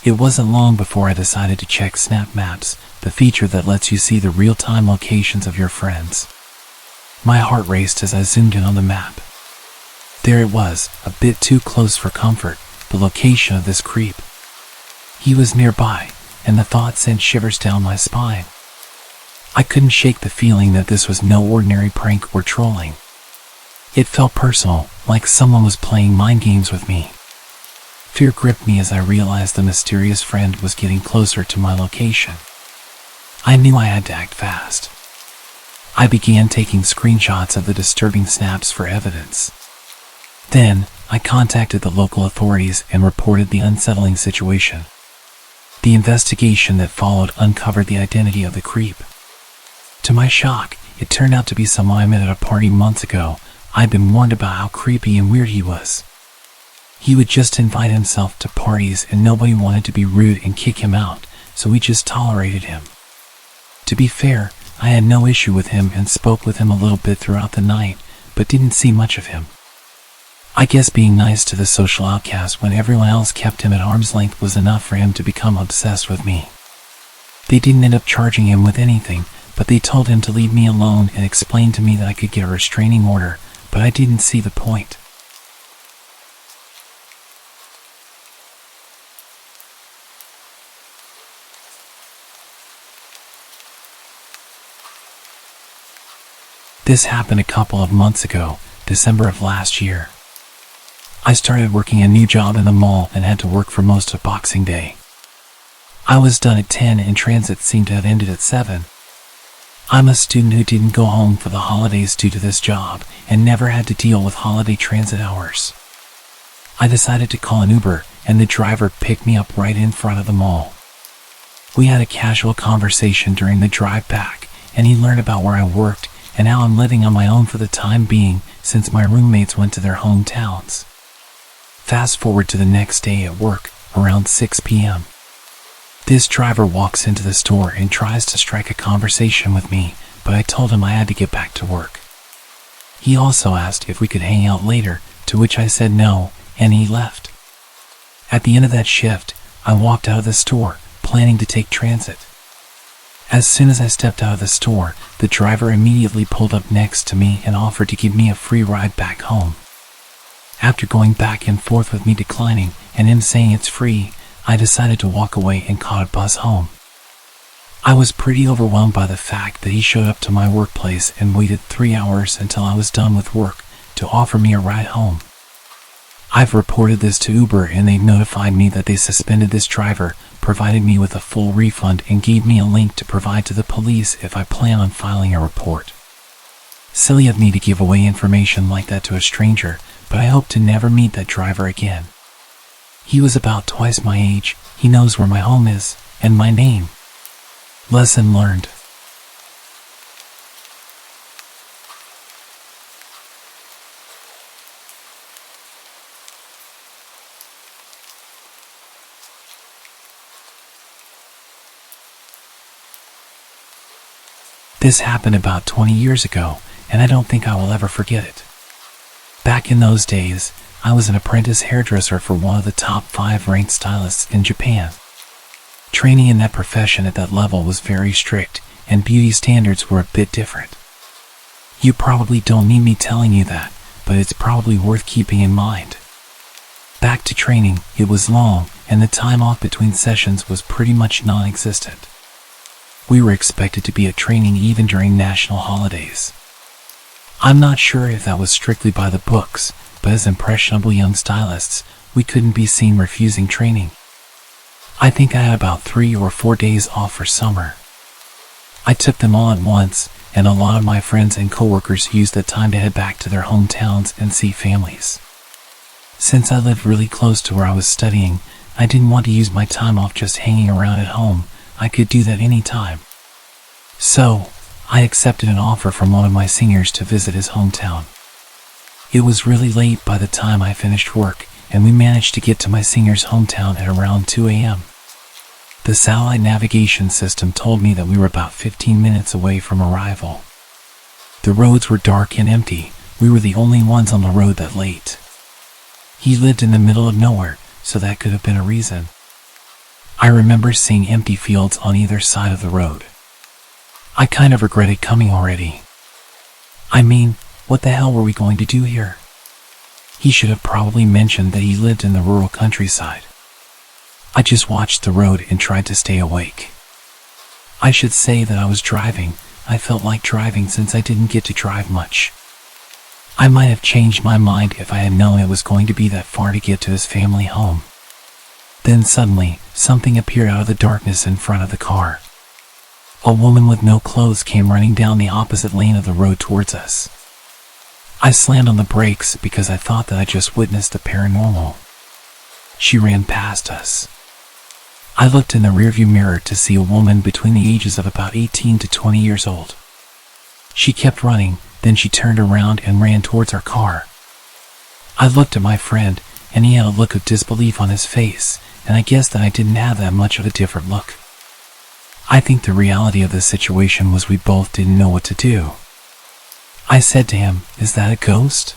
It wasn't long before I decided to check Snap Maps, the feature that lets you see the real-time locations of your friends. My heart raced as I zoomed in on the map. There it was, a bit too close for comfort, the location of this creep. He was nearby, and the thought sent shivers down my spine. I couldn't shake the feeling that this was no ordinary prank or trolling. It felt personal, like someone was playing mind games with me. Fear gripped me as I realized the mysterious friend was getting closer to my location. I knew I had to act fast. I began taking screenshots of the disturbing snaps for evidence. Then, I contacted the local authorities and reported the unsettling situation. The investigation that followed uncovered the identity of the creep. To my shock, it turned out to be someone I met at a party months ago. I'd been warned about how creepy and weird he was. He would just invite himself to parties and nobody wanted to be rude and kick him out, so we just tolerated him. To be fair, I had no issue with him and spoke with him a little bit throughout the night, but didn't see much of him. I guess being nice to the social outcast when everyone else kept him at arm's length was enough for him to become obsessed with me. They didn't end up charging him with anything, but they told him to leave me alone and explained to me that I could get a restraining order, but I didn't see the point. This happened a couple of months ago, December of last year. I started working a new job in the mall and had to work for most of Boxing Day. I was done at 10 and transit seemed to have ended at 7. I'm a student who didn't go home for the holidays due to this job and never had to deal with holiday transit hours. I decided to call an Uber and the driver picked me up right in front of the mall. We had a casual conversation during the drive back and he learned about where I worked and how I'm living on my own for the time being since my roommates went to their hometowns. Fast forward to the next day at work, around 6 p.m. This driver walks into the store and tries to strike a conversation with me, but I told him I had to get back to work. He also asked if we could hang out later, to which I said no, and he left. At the end of that shift, I walked out of the store, planning to take transit. As soon as I stepped out of the store, the driver immediately pulled up next to me and offered to give me a free ride back home. After going back and forth with me declining and him saying it's free, I decided to walk away and caught a bus home. I was pretty overwhelmed by the fact that he showed up to my workplace and waited 3 hours until I was done with work to offer me a ride home. I've reported this to Uber and they've notified me that they suspended this driver, provided me with a full refund and gave me a link to provide to the police if I plan on filing a report. Silly of me to give away information like that to a stranger, but I hope to never meet that driver again. He was about twice my age, he knows where my home is, and my name. Lesson learned. This happened about 20 years ago, and I don't think I will ever forget it. Back in those days, I was an apprentice hairdresser for one of the top 5 ranked stylists in Japan. Training in that profession at that level was very strict, and beauty standards were a bit different. You probably don't need me telling you that, but it's probably worth keeping in mind. Back to training, it was long, and the time off between sessions was pretty much non-existent. We were expected to be at training even during national holidays. I'm not sure if that was strictly by the books, but as impressionable young stylists, we couldn't be seen refusing training. I think I had about 3 or 4 days off for summer. I took them all at once, and a lot of my friends and coworkers used that time to head back to their hometowns and see families. Since I lived really close to where I was studying, I didn't want to use my time off just hanging around at home. I could do that any time. So, I accepted an offer from one of my seniors to visit his hometown. It was really late by the time I finished work, and we managed to get to my senior's hometown at around 2 a.m. The satellite navigation system told me that we were about 15 minutes away from arrival. The roads were dark and empty. We were the only ones on the road that late. He lived in the middle of nowhere, so that could have been a reason. I remember seeing empty fields on either side of the road. I kind of regretted coming already. I mean, what the hell were we going to do here? He should have probably mentioned that he lived in the rural countryside. I just watched the road and tried to stay awake. I should say that I was driving. I felt like driving since I didn't get to drive much. I might have changed my mind if I had known it was going to be that far to get to his family home. Then suddenly, something appeared out of the darkness in front of the car. A woman with no clothes came running down the opposite lane of the road towards us. I slammed on the brakes because I thought that I just witnessed the paranormal. She ran past us. I looked in the rearview mirror to see a woman between the ages of about 18 to 20 years old. She kept running, then she turned around and ran towards our car. I looked at my friend, and he had a look of disbelief on his face, and I guessed that I didn't have that much of a different look. I think the reality of the situation was we both didn't know what to do. I said to him, "Is that a ghost?"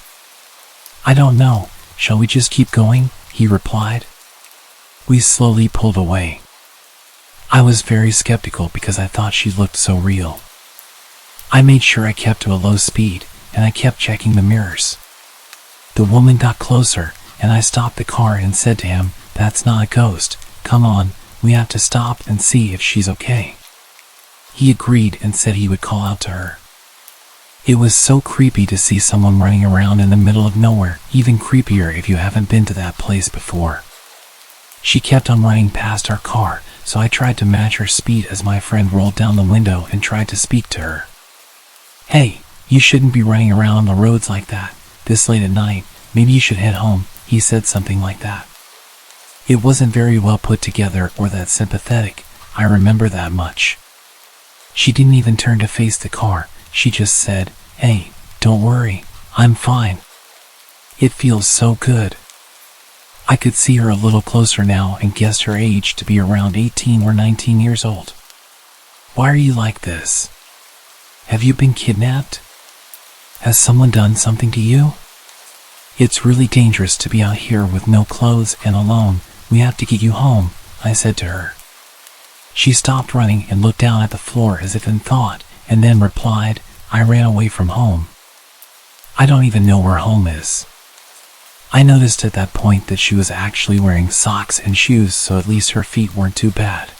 "I don't know. Shall we just keep going?" he replied. We slowly pulled away. I was very skeptical because I thought she looked so real. I made sure I kept to a low speed, and I kept checking the mirrors. The woman got closer, and I stopped the car and said to him, "That's not a ghost. Come on, we have to stop and see if she's okay." He agreed and said he would call out to her. It was so creepy to see someone running around in the middle of nowhere, even creepier if you haven't been to that place before. She kept on running past our car, so I tried to match her speed as my friend rolled down the window and tried to speak to her. "Hey, you shouldn't be running around on the roads like that, this late at night. Maybe you should head home," he said something like that. It wasn't very well put together or that sympathetic, I remember that much. She didn't even turn to face the car, she just said, "Hey, don't worry, I'm fine." It feels so good. I could see her a little closer now and guessed her age to be around 18 or 19 years old. "Why are you like this? Have you been kidnapped? Has someone done something to you? It's really dangerous to be out here with no clothes and alone. We have to get you home," I said to her. She stopped running and looked down at the floor as if in thought, and then replied, "I ran away from home. I don't even know where home is." I noticed at that point that she was actually wearing socks and shoes, so at least her feet weren't too bad.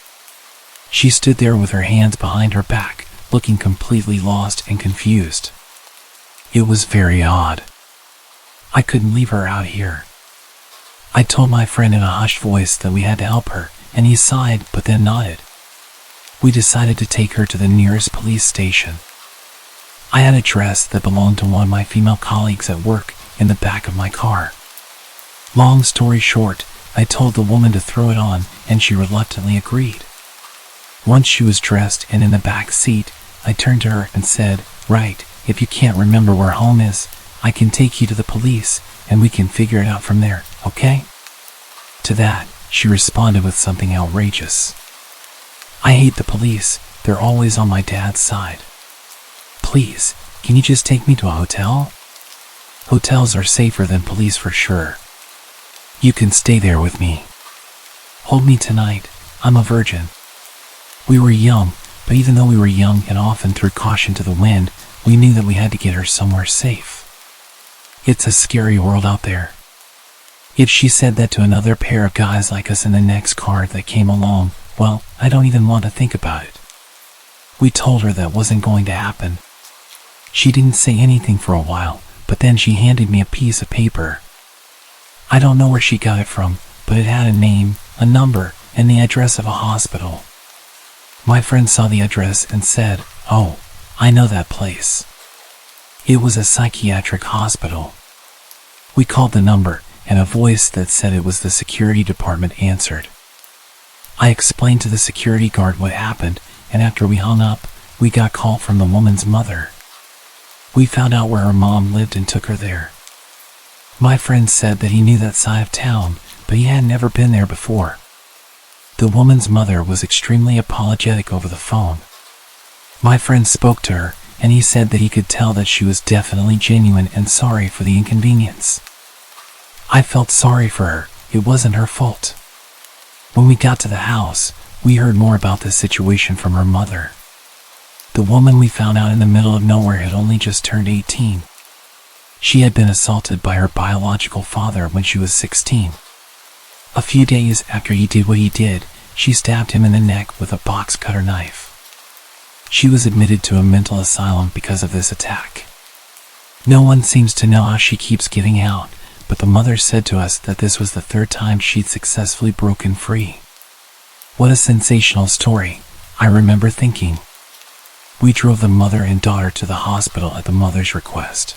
She stood there with her hands behind her back, looking completely lost and confused. It was very odd. I couldn't leave her out here. I told my friend in a hushed voice that we had to help her, and he sighed but then nodded. We decided to take her to the nearest police station. I had a dress that belonged to one of my female colleagues at work in the back of my car. Long story short, I told the woman to throw it on, and she reluctantly agreed. Once she was dressed and in the back seat, I turned to her and said, "Right, if you can't remember where home is, I can take you to the police, and we can figure it out from there, okay?" To that, she responded with something outrageous. "I hate the police, they're always on my dad's side. Please, can you just take me to a hotel? Hotels are safer than police for sure. You can stay there with me. Hold me tonight, I'm a virgin." We were young, but even though we were young and often threw caution to the wind, we knew that we had to get her somewhere safe. It's a scary world out there. If she said that to another pair of guys like us in the next car that came along, well, I don't even want to think about it. We told her that wasn't going to happen. She didn't say anything for a while, but then she handed me a piece of paper. I don't know where she got it from, but it had a name, a number, and the address of a hospital. My friend saw the address and said, "Oh, I know that place." It was a psychiatric hospital. We called the number, and a voice that said it was the security department answered. I explained to the security guard what happened, and after we hung up, we got a call from the woman's mother. We found out where her mom lived and took her there. My friend said that he knew that side of town, but he had never been there before. The woman's mother was extremely apologetic over the phone. My friend spoke to her, and he said that he could tell that she was definitely genuine and sorry for the inconvenience. I felt sorry for her, it wasn't her fault. When we got to the house, we heard more about this situation from her mother. The woman we found out in the middle of nowhere had only just turned 18. She had been assaulted by her biological father when she was 16. A few days after he did what he did, she stabbed him in the neck with a box cutter knife. She was admitted to a mental asylum because of this attack. No one seems to know how she keeps getting out, but the mother said to us that this was the third time she'd successfully broken free. What a sensational story, I remember thinking. We drove the mother and daughter to the hospital at the mother's request.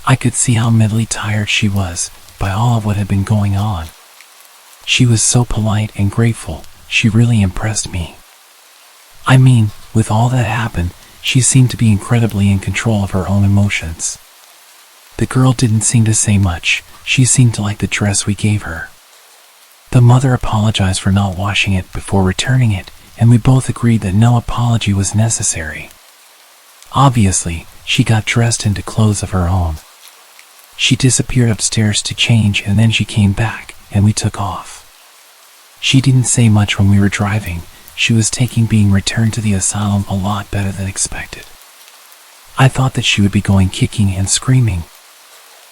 I could see how mentally tired she was by all of what had been going on. She was so polite and grateful, she really impressed me. I mean, with all that happened, she seemed to be incredibly in control of her own emotions. The girl didn't seem to say much, she seemed to like the dress we gave her. The mother apologized for not washing it before returning it, and we both agreed that no apology was necessary. Obviously, she got dressed into clothes of her own. She disappeared upstairs to change, and then she came back, and we took off. She didn't say much when we were driving. She was taking being returned to the asylum a lot better than expected. I thought that she would be going kicking and screaming.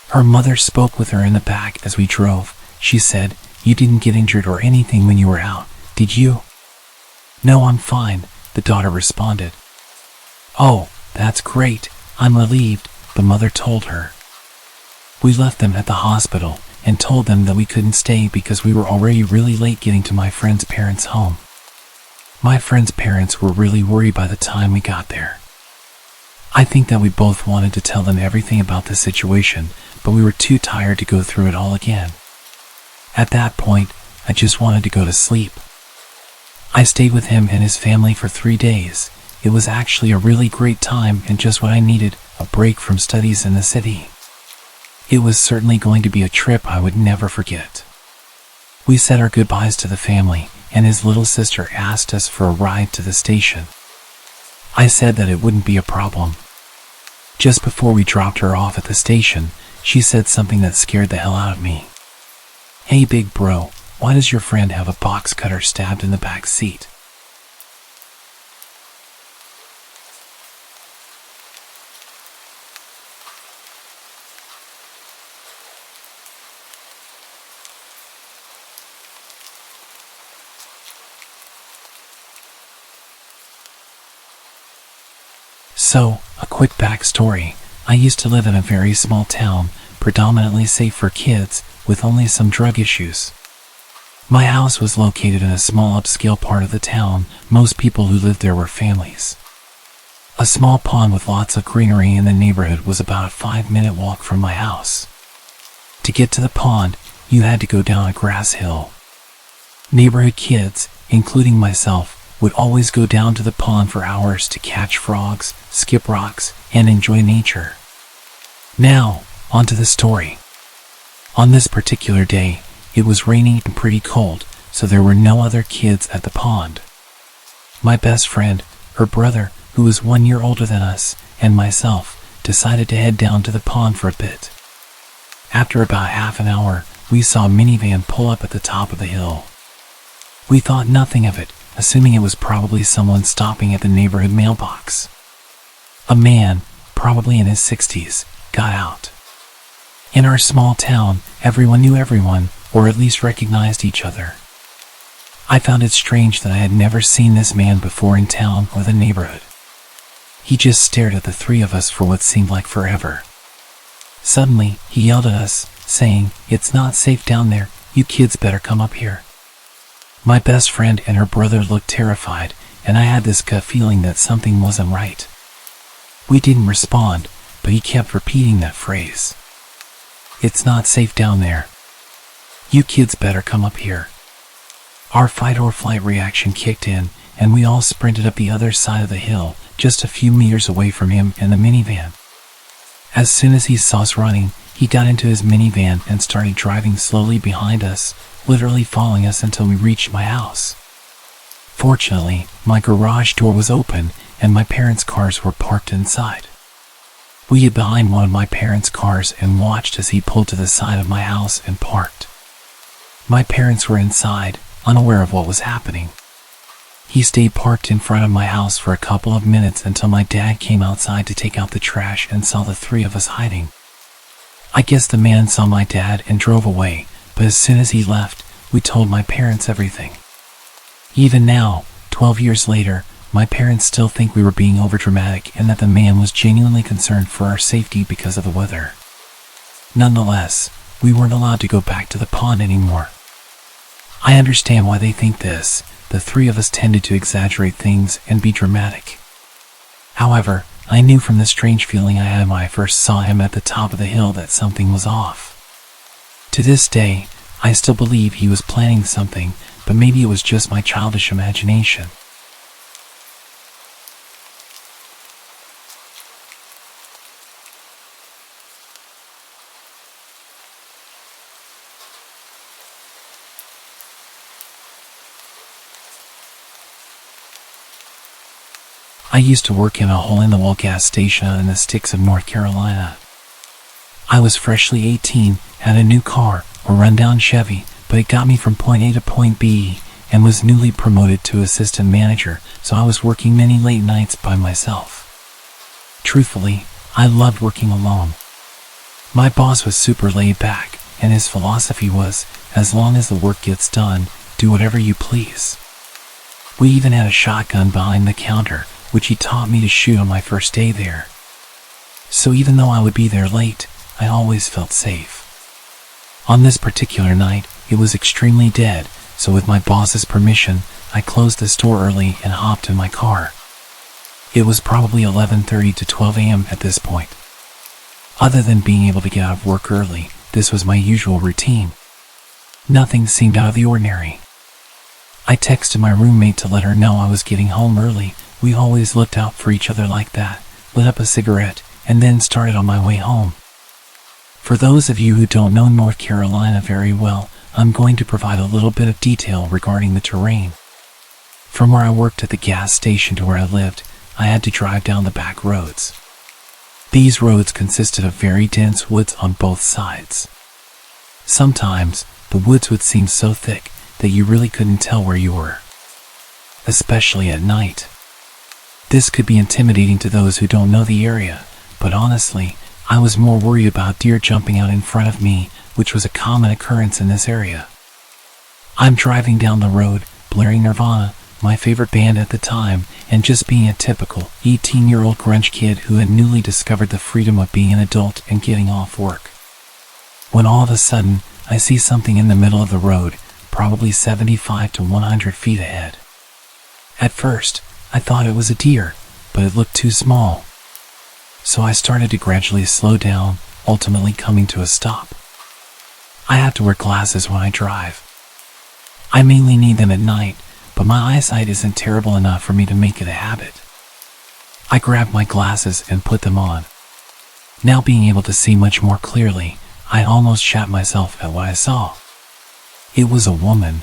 Her mother spoke with her in the back as we drove. She said, "You didn't get injured or anything when you were out, did you?" "No, I'm fine," the daughter responded. "Oh, that's great. I'm relieved, the mother told her. We left them at the hospital and told them that we couldn't stay because we were already really late getting to my friend's parents' home. My friend's parents were really worried by the time we got there. I think that we both wanted to tell them everything about the situation, but we were too tired to go through it all again. At that point, I just wanted to go to sleep. I stayed with him and his family for 3 days. It was actually a really great time and just what I needed, a break from studies in the city. It was certainly going to be a trip I would never forget. We said our goodbyes to the family, and his little sister asked us for a ride to the station. I said that it wouldn't be a problem. Just before we dropped her off at the station, she said something that scared the hell out of me. "Hey big bro, why does your friend have a box cutter stabbed in the back seat?" So, a quick backstory. I used to live in a very small town, predominantly safe for kids, with only some drug issues. My house was located in a small upscale part of the town. Most people who lived there were families. A small pond with lots of greenery in the neighborhood was about a 5-minute walk from my house. To get to the pond, you had to go down a grass hill. Neighborhood kids, including myself, would always go down to the pond for hours to catch frogs, skip rocks, and enjoy nature. Now, onto the story. On this particular day, it was raining and pretty cold, so there were no other kids at the pond. My best friend, her brother, who was 1 year older than us, and myself, decided to head down to the pond for a bit. After about half an hour, we saw a minivan pull up at the top of the hill. We thought nothing of it, assuming it was probably someone stopping at the neighborhood mailbox. A man, probably in his 60s, got out. In our small town, everyone knew everyone, or at least recognized each other. I found it strange that I had never seen this man before in town or the neighborhood. He just stared at the three of us for what seemed like forever. Suddenly, he yelled at us, saying, "It's not safe down there, you kids better come up here." My best friend and her brother looked terrified, and I had this gut feeling that something wasn't right. We didn't respond, but he kept repeating that phrase. "It's not safe down there. You kids better come up here." Our fight or flight reaction kicked in, and we all sprinted up the other side of the hill, just a few meters away from him and the minivan. As soon as he saw us running, he got into his minivan and started driving slowly behind us, literally following us until we reached my house. Fortunately, my garage door was open and my parents' cars were parked inside. We hid behind one of my parents' cars and watched as he pulled to the side of my house and parked. My parents were inside, unaware of what was happening. He stayed parked in front of my house for a couple of minutes until my dad came outside to take out the trash and saw the three of us hiding. I guess the man saw my dad and drove away, but as soon as he left, we told my parents everything. Even now, 12 years later, my parents still think we were being overdramatic and that the man was genuinely concerned for our safety because of the weather. Nonetheless, we weren't allowed to go back to the pond anymore. I understand why they think this. The three of us tended to exaggerate things and be dramatic. However, I knew from the strange feeling I had when I first saw him at the top of the hill that something was off. To this day, I still believe he was planning something, but maybe it was just my childish imagination. I used to work in a hole-in-the-wall gas station in the sticks of North Carolina. I was freshly 18, had a new car, a rundown Chevy, but it got me from point A to point B, and was newly promoted to assistant manager, so I was working many late nights by myself. Truthfully, I loved working alone. My boss was super laid back, and his philosophy was, as long as the work gets done, do whatever you please. We even had a shotgun behind the counter, which he taught me to shoot on my first day there. So even though I would be there late, I always felt safe. On this particular night, it was extremely dead, so with my boss's permission, I closed the store early and hopped in my car. It was probably 11:30 to 12 a.m. at this point. Other than being able to get out of work early, this was my usual routine. Nothing seemed out of the ordinary. I texted my roommate to let her know I was getting home early. We always looked out for each other like that, lit up a cigarette, and then started on my way home. For those of you who don't know North Carolina very well, I'm going to provide a little bit of detail regarding the terrain. From where I worked at the gas station to where I lived, I had to drive down the back roads. These roads consisted of very dense woods on both sides. Sometimes, the woods would seem so thick that you really couldn't tell where you were, especially at night. This could be intimidating to those who don't know the area, but honestly, I was more worried about deer jumping out in front of me, which was a common occurrence in this area. I'm driving down the road, blaring Nirvana, my favorite band at the time, and just being a typical 18-year-old grunge kid who had newly discovered the freedom of being an adult and getting off work. When all of a sudden, I see something in the middle of the road, probably 75 to 100 feet ahead. At first, I thought it was a deer, but it looked too small. So I started to gradually slow down, ultimately coming to a stop. I have to wear glasses when I drive. I mainly need them at night, but my eyesight isn't terrible enough for me to make it a habit. I grabbed my glasses and put them on. Now being able to see much more clearly, I almost shat myself at what I saw. It was a woman.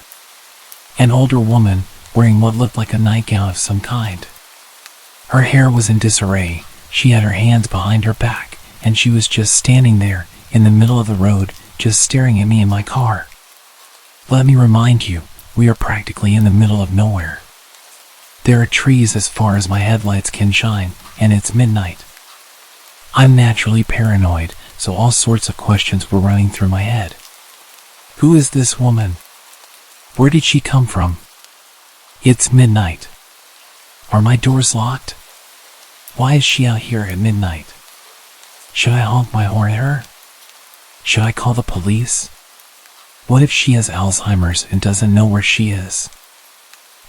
An older woman, wearing what looked like a nightgown of some kind. Her hair was in disarray, she had her hands behind her back, and she was just standing there, in the middle of the road, just staring at me in my car. Let me remind you, we are practically in the middle of nowhere. There are trees as far as my headlights can shine, and it's midnight. I'm naturally paranoid, so all sorts of questions were running through my head. Who is this woman? Where did she come from? It's midnight. Are my doors locked? Why is she out here at midnight? Should I honk my horn at her? Should I call the police? What if she has Alzheimer's and doesn't know where she is?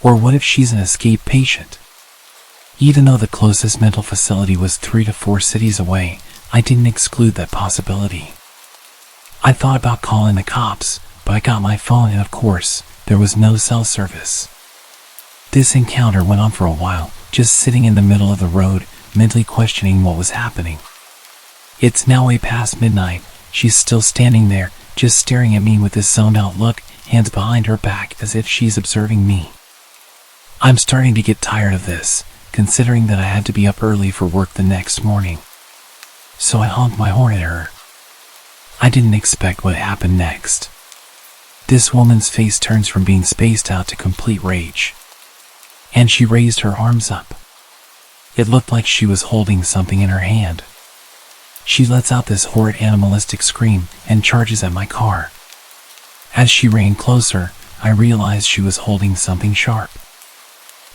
Or what if she's an escape patient? Even though the closest mental facility was 3 to 4 cities away, I didn't exclude that possibility. I thought about calling the cops, but I got my phone and of course, there was no cell service. This encounter went on for a while, just sitting in the middle of the road, mentally questioning what was happening. It's now way past midnight. She's still standing there, just staring at me with this zoned out look, hands behind her back as if she's observing me. I'm starting to get tired of this, considering that I had to be up early for work the next morning. So I honked my horn at her. I didn't expect what happened next. This woman's face turns from being spaced out to complete rage. And she raised her arms up. It looked like she was holding something in her hand. She lets out this horrid animalistic scream and charges at my car. As she ran closer, I realized she was holding something sharp.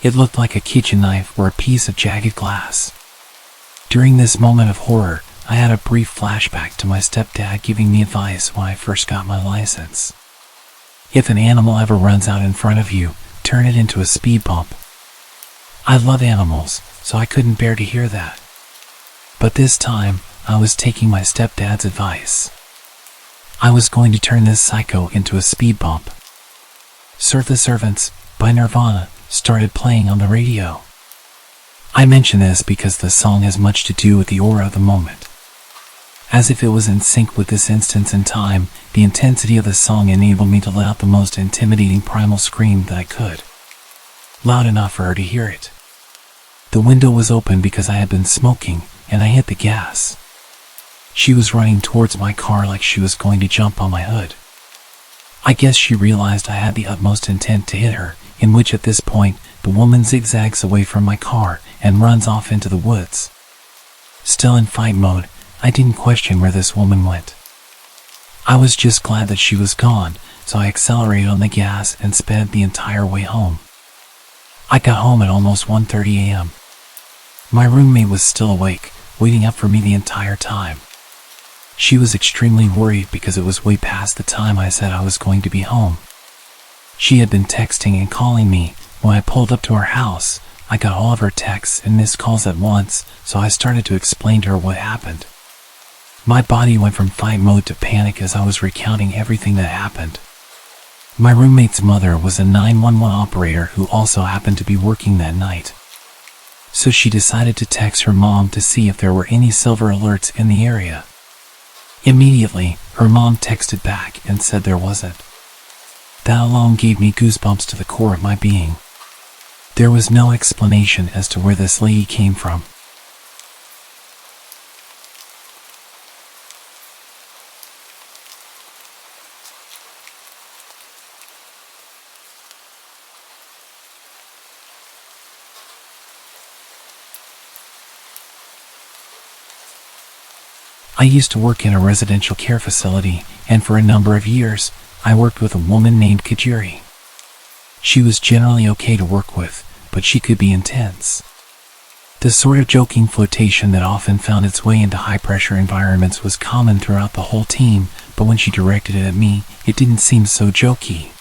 It looked like a kitchen knife or a piece of jagged glass. During this moment of horror, I had a brief flashback to my stepdad giving me advice when I first got my license. If an animal ever runs out in front of you, turn it into a speed bump. I love animals, so I couldn't bear to hear that. But this time, I was taking my stepdad's advice. I was going to turn this psycho into a speed bump. Serve the Servants by Nirvana started playing on the radio. I mention this because the song has much to do with the aura of the moment. As if it was in sync with this instance in time, the intensity of the song enabled me to let out the most intimidating primal scream that I could. Loud enough for her to hear it. The window was open because I had been smoking, and I hit the gas. She was running towards my car like she was going to jump on my hood. I guess she realized I had the utmost intent to hit her, in which at this point, the woman zigzags away from my car and runs off into the woods. Still in fight mode, I didn't question where this woman went. I was just glad that she was gone, so I accelerated on the gas and sped the entire way home. I got home at almost 1:30 a.m. My roommate was still awake, waiting up for me the entire time. She was extremely worried because it was way past the time I said I was going to be home. She had been texting and calling me. When I pulled up to her house, I got all of her texts and missed calls at once, so I started to explain to her what happened. My body went from fight mode to panic as I was recounting everything that happened. My roommate's mother was a 911 operator who also happened to be working that night. So she decided to text her mom to see if there were any silver alerts in the area. Immediately, her mom texted back and said there wasn't. That alone gave me goosebumps to the core of my being. There was no explanation as to where this lady came from. I used to work in a residential care facility, and for a number of years, I worked with a woman named Kajiri. She was generally okay to work with, but she could be intense. The sort of joking flirtation that often found its way into high-pressure environments was common throughout the whole team, but when she directed it at me, it didn't seem so jokey.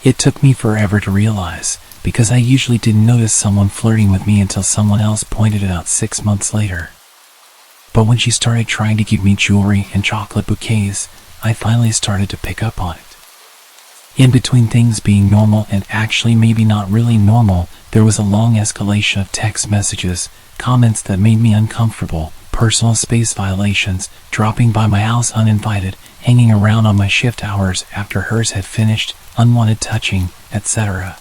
It took me forever to realize, because I usually didn't notice someone flirting with me until someone else pointed it out 6 months later. But when she started trying to give me jewelry and chocolate bouquets, I finally started to pick up on it. In between things being normal and actually maybe not really normal, there was a long escalation of text messages, comments that made me uncomfortable, personal space violations, dropping by my house uninvited, hanging around on my shift hours after hers had finished, unwanted touching, etc.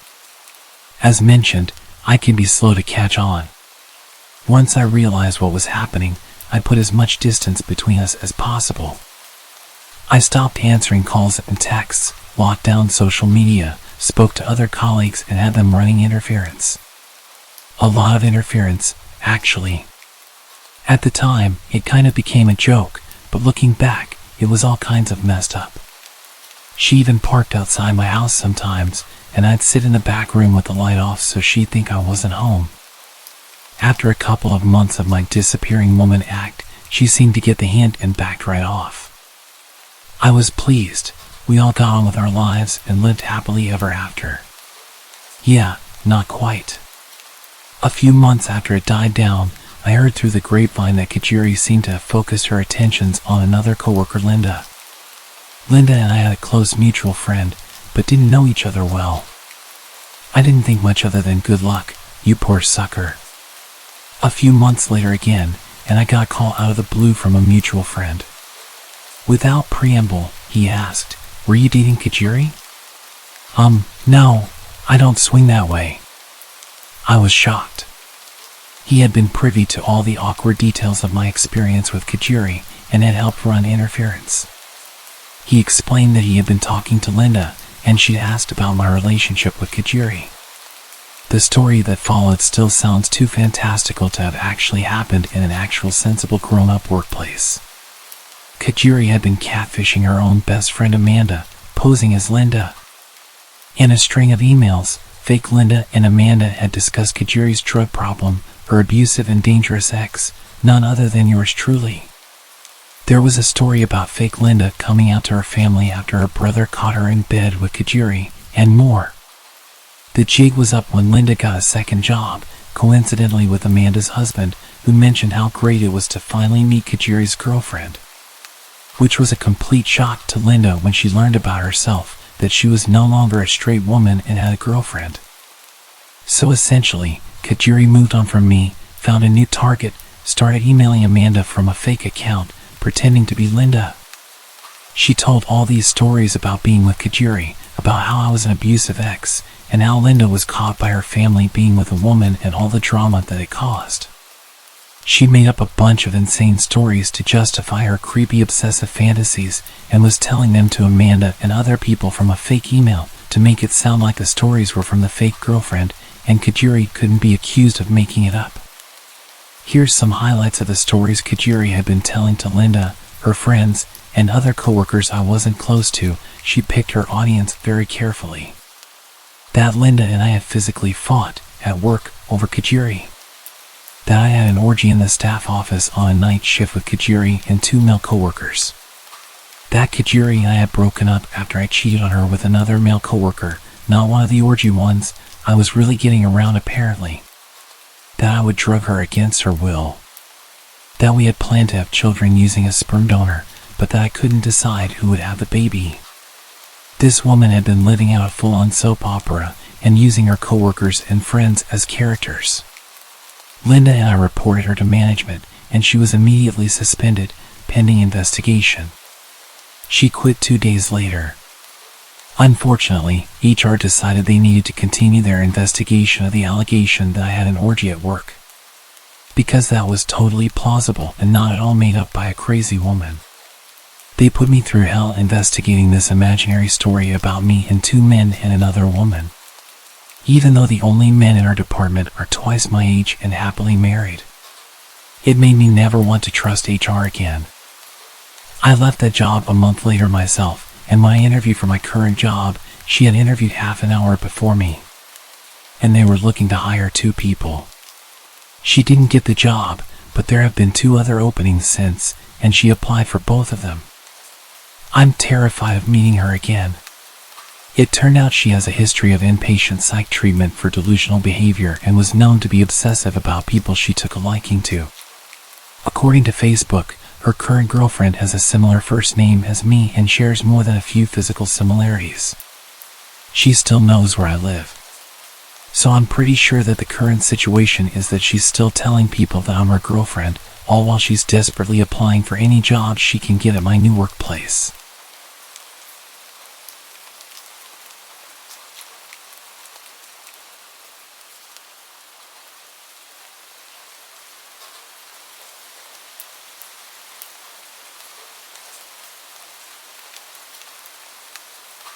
As mentioned, I can be slow to catch on. Once I realized what was happening, I put as much distance between us as possible. I stopped answering calls and texts, locked down social media, spoke to other colleagues and had them running interference. A lot of interference, actually. At the time, it kind of became a joke, but looking back, it was all kinds of messed up. She even parked outside my house sometimes, and I'd sit in the back room with the light off so she'd think I wasn't home. After a couple of months of my disappearing woman act, she seemed to get the hint and backed right off. I was pleased. We all got on with our lives and lived happily ever after. Yeah, not quite. A few months after it died down, I heard through the grapevine that Kajiri seemed to have focused her attentions on another coworker, Linda. Linda and I had a close mutual friend, but didn't know each other well. I didn't think much other than good luck, you poor sucker. A few months later again, and I got a call out of the blue from a mutual friend. Without preamble, he asked, "Were you dating Kajiri?" No, I don't swing that way. I was shocked. He had been privy to all the awkward details of my experience with Kajiri and had helped run interference. He explained that he had been talking to Linda, and she'd asked about my relationship with Kajiri. The story that followed still sounds too fantastical to have actually happened in an actual sensible grown-up workplace. Kajiri had been catfishing her own best friend Amanda, posing as Linda. In a string of emails, fake Linda and Amanda had discussed Kajiri's drug problem, her abusive and dangerous ex, none other than yours truly. There was a story about fake Linda coming out to her family after her brother caught her in bed with Kajiri, and more. The jig was up when Linda got a second job, coincidentally with Amanda's husband, who mentioned how great it was to finally meet Kajiri's girlfriend. Which was a complete shock to Linda when she learned about herself, that she was no longer a straight woman and had a girlfriend. So essentially, Kajiri moved on from me, found a new target, started emailing Amanda from a fake account, pretending to be Linda. She told all these stories about being with Kajiri, about how I was an abusive ex, and how Linda was caught by her family being with a woman and all the drama that it caused. She made up a bunch of insane stories to justify her creepy obsessive fantasies and was telling them to Amanda and other people from a fake email to make it sound like the stories were from the fake girlfriend and Kajiri couldn't be accused of making it up. Here's some highlights of the stories Kajiri had been telling to Linda, her friends, and other coworkers I wasn't close to. She picked her audience very carefully. That Linda and I had physically fought, at work, over Kajiri. that I had an orgy in the staff office on a night shift with Kajiri and 2 male coworkers. That Kajiri and I had broken up after I cheated on her with another male coworker, not one of the orgy ones. I was really getting around apparently. That I would drug her against her will. That we had planned to have children using a sperm donor, but that I couldn't decide who would have the baby. This woman had been living out a full-on soap opera and using her coworkers and friends as characters. Linda and I reported her to management, and she was immediately suspended, pending investigation. She quit 2 days later. Unfortunately, HR decided they needed to continue their investigation of the allegation that I had an orgy at work, because that was totally plausible and not at all made up by a crazy woman. They put me through hell investigating this imaginary story about me and 2 men and another woman, even though the only men in our department are twice my age and happily married. It made me never want to trust HR again. I left that job a month later myself, and when I interviewed for my current job, she had interviewed half an hour before me, and they were looking to hire 2 people. She didn't get the job, but there have been 2 other openings since, and she applied for both of them. I'm terrified of meeting her again. It turned out she has a history of inpatient psych treatment for delusional behavior and was known to be obsessive about people she took a liking to. According to Facebook, her current girlfriend has a similar first name as me and shares more than a few physical similarities. She still knows where I live. So I'm pretty sure that the current situation is that she's still telling people that I'm her girlfriend, all while she's desperately applying for any job she can get at my new workplace.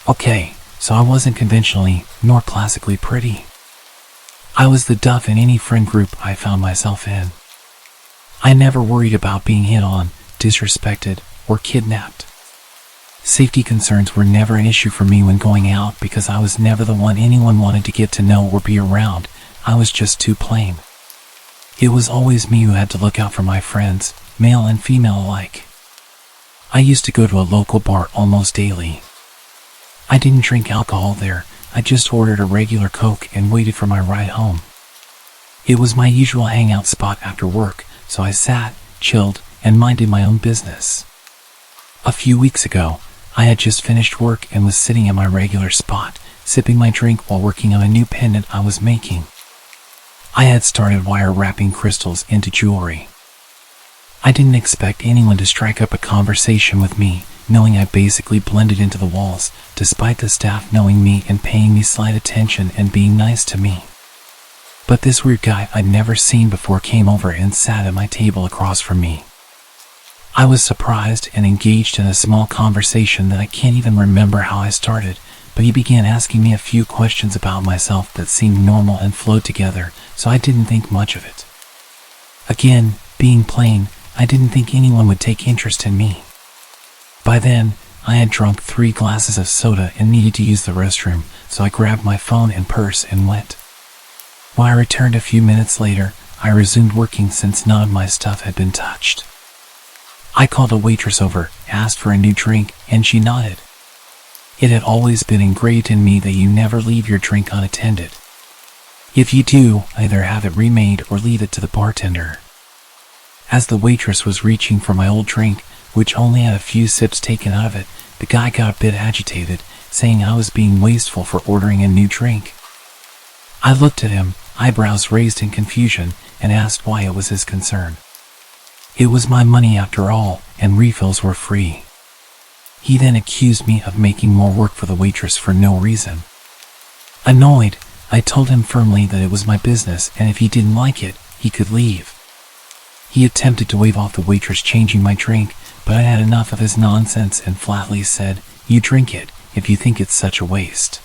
Okay, so I wasn't conventionally, nor classically pretty. I was the duff in any friend group I found myself in. I never worried about being hit on, disrespected, or kidnapped. Safety concerns were never an issue for me when going out because I was never the one anyone wanted to get to know or be around. I was just too plain. It was always me who had to look out for my friends, male and female alike. I used to go to a local bar almost daily. I didn't drink alcohol there, I just ordered a regular Coke and waited for my ride home. It was my usual hangout spot after work, so I sat, chilled, and minded my own business. A few weeks ago, I had just finished work and was sitting at my regular spot, sipping my drink while working on a new pendant I was making. I had started wire wrapping crystals into jewelry. I didn't expect anyone to strike up a conversation with me, knowing I basically blended into the walls, despite the staff knowing me and paying me slight attention and being nice to me. But this weird guy I'd never seen before came over and sat at my table across from me. I was surprised and engaged in a small conversation that I can't even remember how I started, but he began asking me a few questions about myself that seemed normal and flowed together, so I didn't think much of it. Again, being plain, I didn't think anyone would take interest in me. By then, I had drunk 3 glasses of soda and needed to use the restroom, so I grabbed my phone and purse and went. When I returned a few minutes later, I resumed working since none of my stuff had been touched. I called a waitress over, asked for a new drink, and she nodded. It had always been engraved in me that you never leave your drink unattended. If you do, either have it remade or leave it to the bartender. As the waitress was reaching for my old drink, which only had a few sips taken out of it, the guy got a bit agitated, saying I was being wasteful for ordering a new drink. I looked at him, eyebrows raised in confusion, and asked why it was his concern. It was my money after all, and refills were free. He then accused me of making more work for the waitress for no reason. Annoyed, I told him firmly that it was my business and if he didn't like it, he could leave. He attempted to wave off the waitress changing my drink, but I had enough of his nonsense and flatly said, "You drink it, if you think it's such a waste."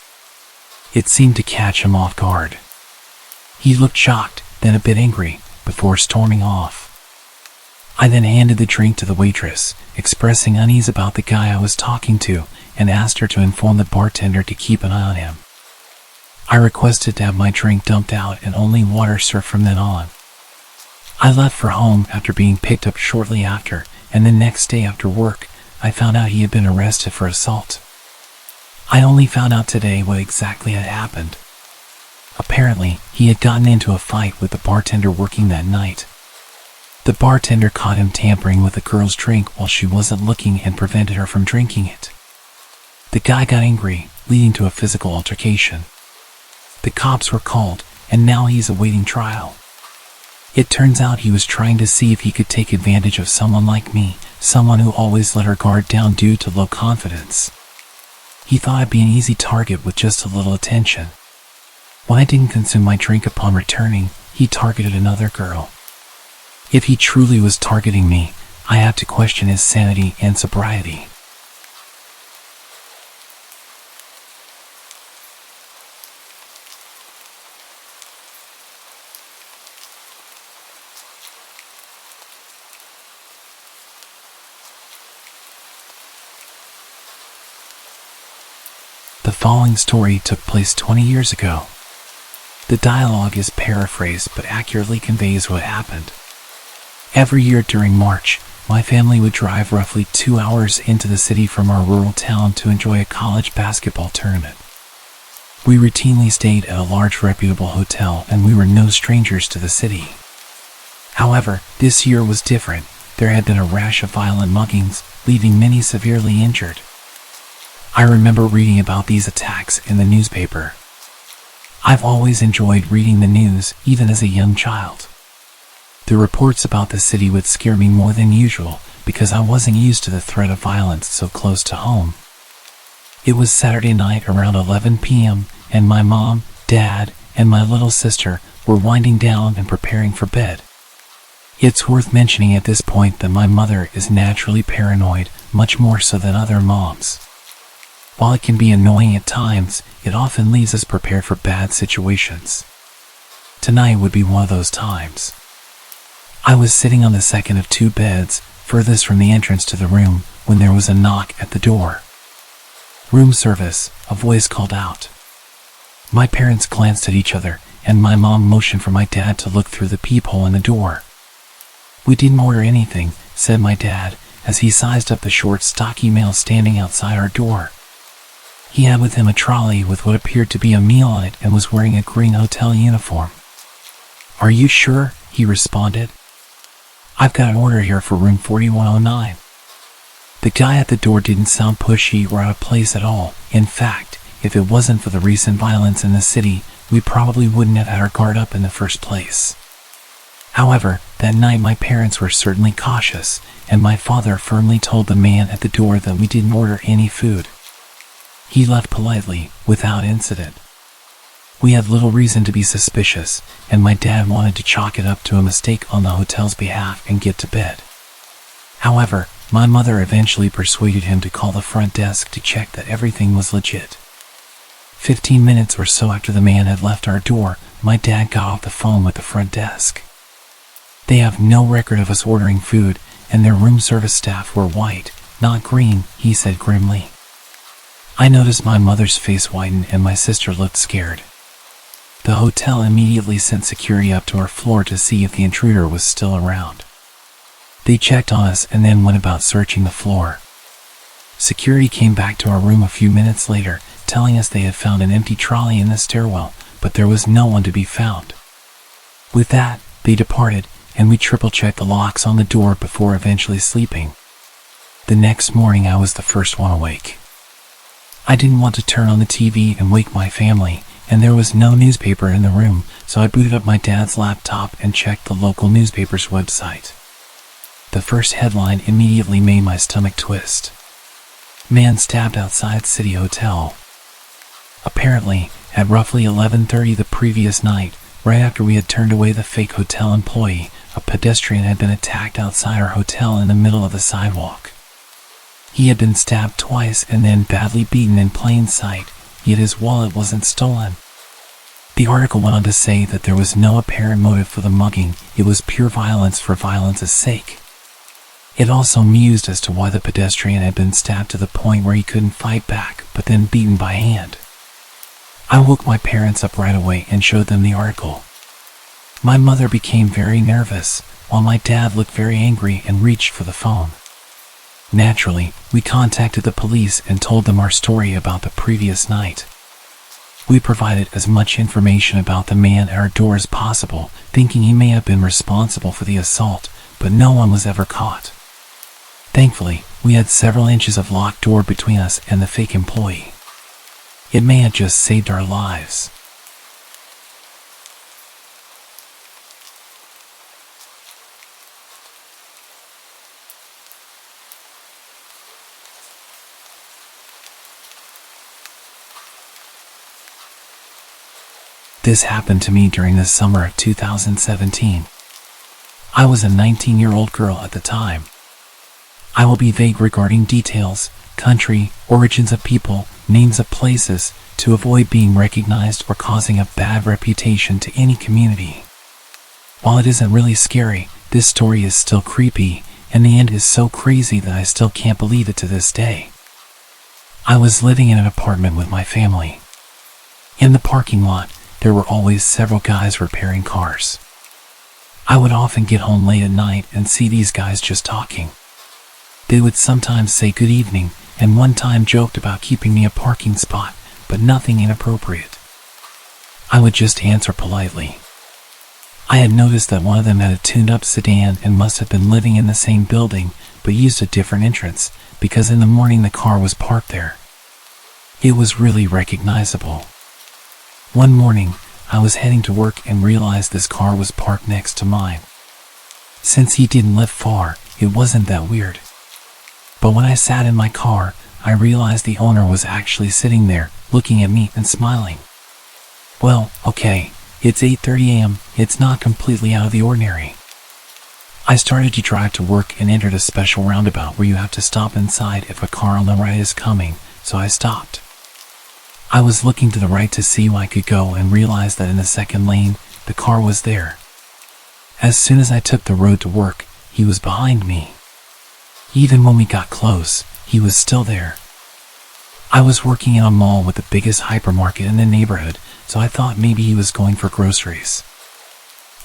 It seemed to catch him off guard. He looked shocked, then a bit angry, before storming off. I then handed the drink to the waitress, expressing unease about the guy I was talking to, and asked her to inform the bartender to keep an eye on him. I requested to have my drink dumped out and only water served from then on. I left for home after being picked up shortly after, and the next day after work, I found out he had been arrested for assault. I only found out today what exactly had happened. Apparently, he had gotten into a fight with the bartender working that night. The bartender caught him tampering with a girl's drink while she wasn't looking and prevented her from drinking it. The guy got angry, leading to a physical altercation. The cops were called, and now he's awaiting trial. It turns out he was trying to see if he could take advantage of someone like me, someone who always let her guard down due to low confidence. He thought I'd be an easy target with just a little attention. When I didn't consume my drink upon returning, he targeted another girl. If he truly was targeting me, I have to question his sanity and sobriety. The following story took place 20 years ago. The dialogue is paraphrased but accurately conveys what happened. Every year during March, my family would drive roughly 2 hours into the city from our rural town to enjoy a college basketball tournament. We routinely stayed at a large reputable hotel, and we were no strangers to the city. However, this year was different. There had been a rash of violent muggings, leaving many severely injured. I remember reading about these attacks in the newspaper. I've always enjoyed reading the news, even as a young child. The reports about the city would scare me more than usual because I wasn't used to the threat of violence so close to home. It was Saturday night around 11 p.m., and my mom, dad, and my little sister were winding down and preparing for bed. It's worth mentioning at this point that my mother is naturally paranoid, much more so than other moms. While it can be annoying at times, it often leaves us prepared for bad situations. Tonight would be one of those times. I was sitting on the second of two beds, furthest from the entrance to the room, when there was a knock at the door. "Room service," a voice called out. My parents glanced at each other, and my mom motioned for my dad to look through the peephole in the door. "We didn't order anything," said my dad, as he sized up the short, stocky male standing outside our door. He had with him a trolley with what appeared to be a meal on it and was wearing a green hotel uniform. "Are you sure?" he responded. "I've got an order here for room 4109. The guy at the door didn't sound pushy or out of place at all. In fact, if it wasn't for the recent violence in the city, we probably wouldn't have had our guard up in the first place. However, that night my parents were certainly cautious, and my father firmly told the man at the door that we didn't order any food. He left politely, without incident. We had little reason to be suspicious, and my dad wanted to chalk it up to a mistake on the hotel's behalf and get to bed. However, my mother eventually persuaded him to call the front desk to check that everything was legit. 15 minutes or so after the man had left our door, my dad got off the phone with the front desk. They have no record of us ordering food, and their room service staff were white, not green, he said grimly. I noticed my mother's face whiten and my sister looked scared. The hotel immediately sent security up to our floor to see if the intruder was still around. They checked on us and then went about searching the floor. Security came back to our room a few minutes later, telling us they had found an empty trolley in the stairwell, but there was no one to be found. With that, they departed, and we triple-checked the locks on the door before eventually sleeping. The next morning I was the first one awake. I didn't want to turn on the TV and wake my family, and there was no newspaper in the room, so I booted up my dad's laptop and checked the local newspaper's website. The first headline immediately made my stomach twist. "Man stabbed outside City Hotel." Apparently, at roughly 11:30 the previous night, right after we had turned away the fake hotel employee, a pedestrian had been attacked outside our hotel in the middle of the sidewalk. He had been stabbed twice and then badly beaten in plain sight, yet his wallet wasn't stolen. The article went on to say that there was no apparent motive for the mugging, it was pure violence for violence's sake. It also mused as to why the pedestrian had been stabbed to the point where he couldn't fight back, but then beaten by hand. I woke my parents up right away and showed them the article. My mother became very nervous, while my dad looked very angry and reached for the phone. Naturally, we contacted the police and told them our story about the previous night. We provided as much information about the man at our door as possible, thinking he may have been responsible for the assault, but no one was ever caught. Thankfully, we had several inches of locked door between us and the fake employee. It may have just saved our lives. This happened to me during the summer of 2017. I was a 19-year-old girl at the time. I will be vague regarding details, country, origins of people, names of places, to avoid being recognized or causing a bad reputation to any community. While it isn't really scary, this story is still creepy, and the end is so crazy that I still can't believe it to this day. I was living in an apartment with my family. In the parking lot, there were always several guys repairing cars. I would often get home late at night and see these guys just talking. They would sometimes say good evening, and one time joked about keeping me a parking spot, but nothing inappropriate. I would just answer politely. I had noticed that one of them had a tuned-up sedan and must have been living in the same building, but used a different entrance, because in the morning the car was parked there. It was really recognizable. One morning, I was heading to work and realized this car was parked next to mine. Since he didn't live far, it wasn't that weird. But when I sat in my car, I realized the owner was actually sitting there, looking at me and smiling. Well, okay, it's 8:30 a.m., it's not completely out of the ordinary. I started to drive to work and entered a special roundabout where you have to stop inside if a car on the right is coming, so I stopped. I was looking to the right to see where I could go and realized that in the second lane, the car was there. As soon as I took the road to work, he was behind me. Even when we got close, he was still there. I was working in a mall with the biggest hypermarket in the neighborhood, so I thought maybe he was going for groceries.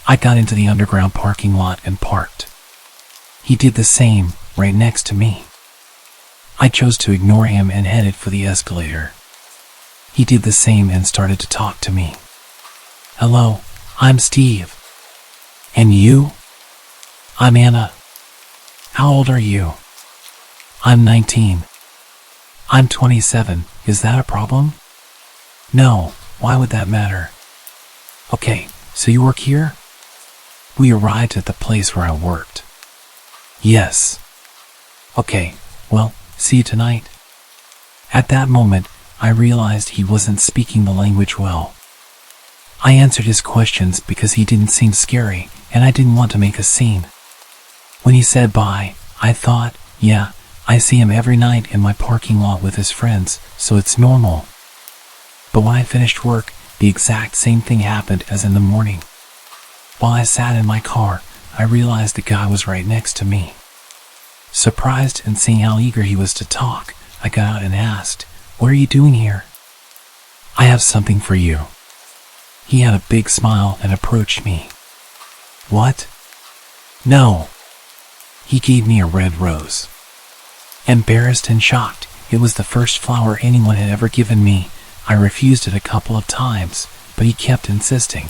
I got into the underground parking lot and parked. He did the same, right next to me. I chose to ignore him and headed for the escalator. He did the same and started to talk to me. Hello, I'm Steve. And you? I'm Anna. How old are you? I'm 19. I'm 27. Is that a problem? No, why would that matter? Okay, so you work here? We arrived at the place where I worked. Yes. Okay, well, see you tonight. At that moment, I realized he wasn't speaking the language well. I answered his questions because he didn't seem scary, and I didn't want to make a scene. When he said bye, I thought, yeah, I see him every night in my parking lot with his friends, so it's normal. But when I finished work, the exact same thing happened as in the morning. While I sat in my car, I realized the guy was right next to me. Surprised and seeing how eager he was to talk, I got out and asked, "What are you doing here?" "I have something for you." He had a big smile and approached me. "What?" "No." He gave me a red rose. Embarrassed and shocked, it was the first flower anyone had ever given me. I refused it a couple of times, but he kept insisting.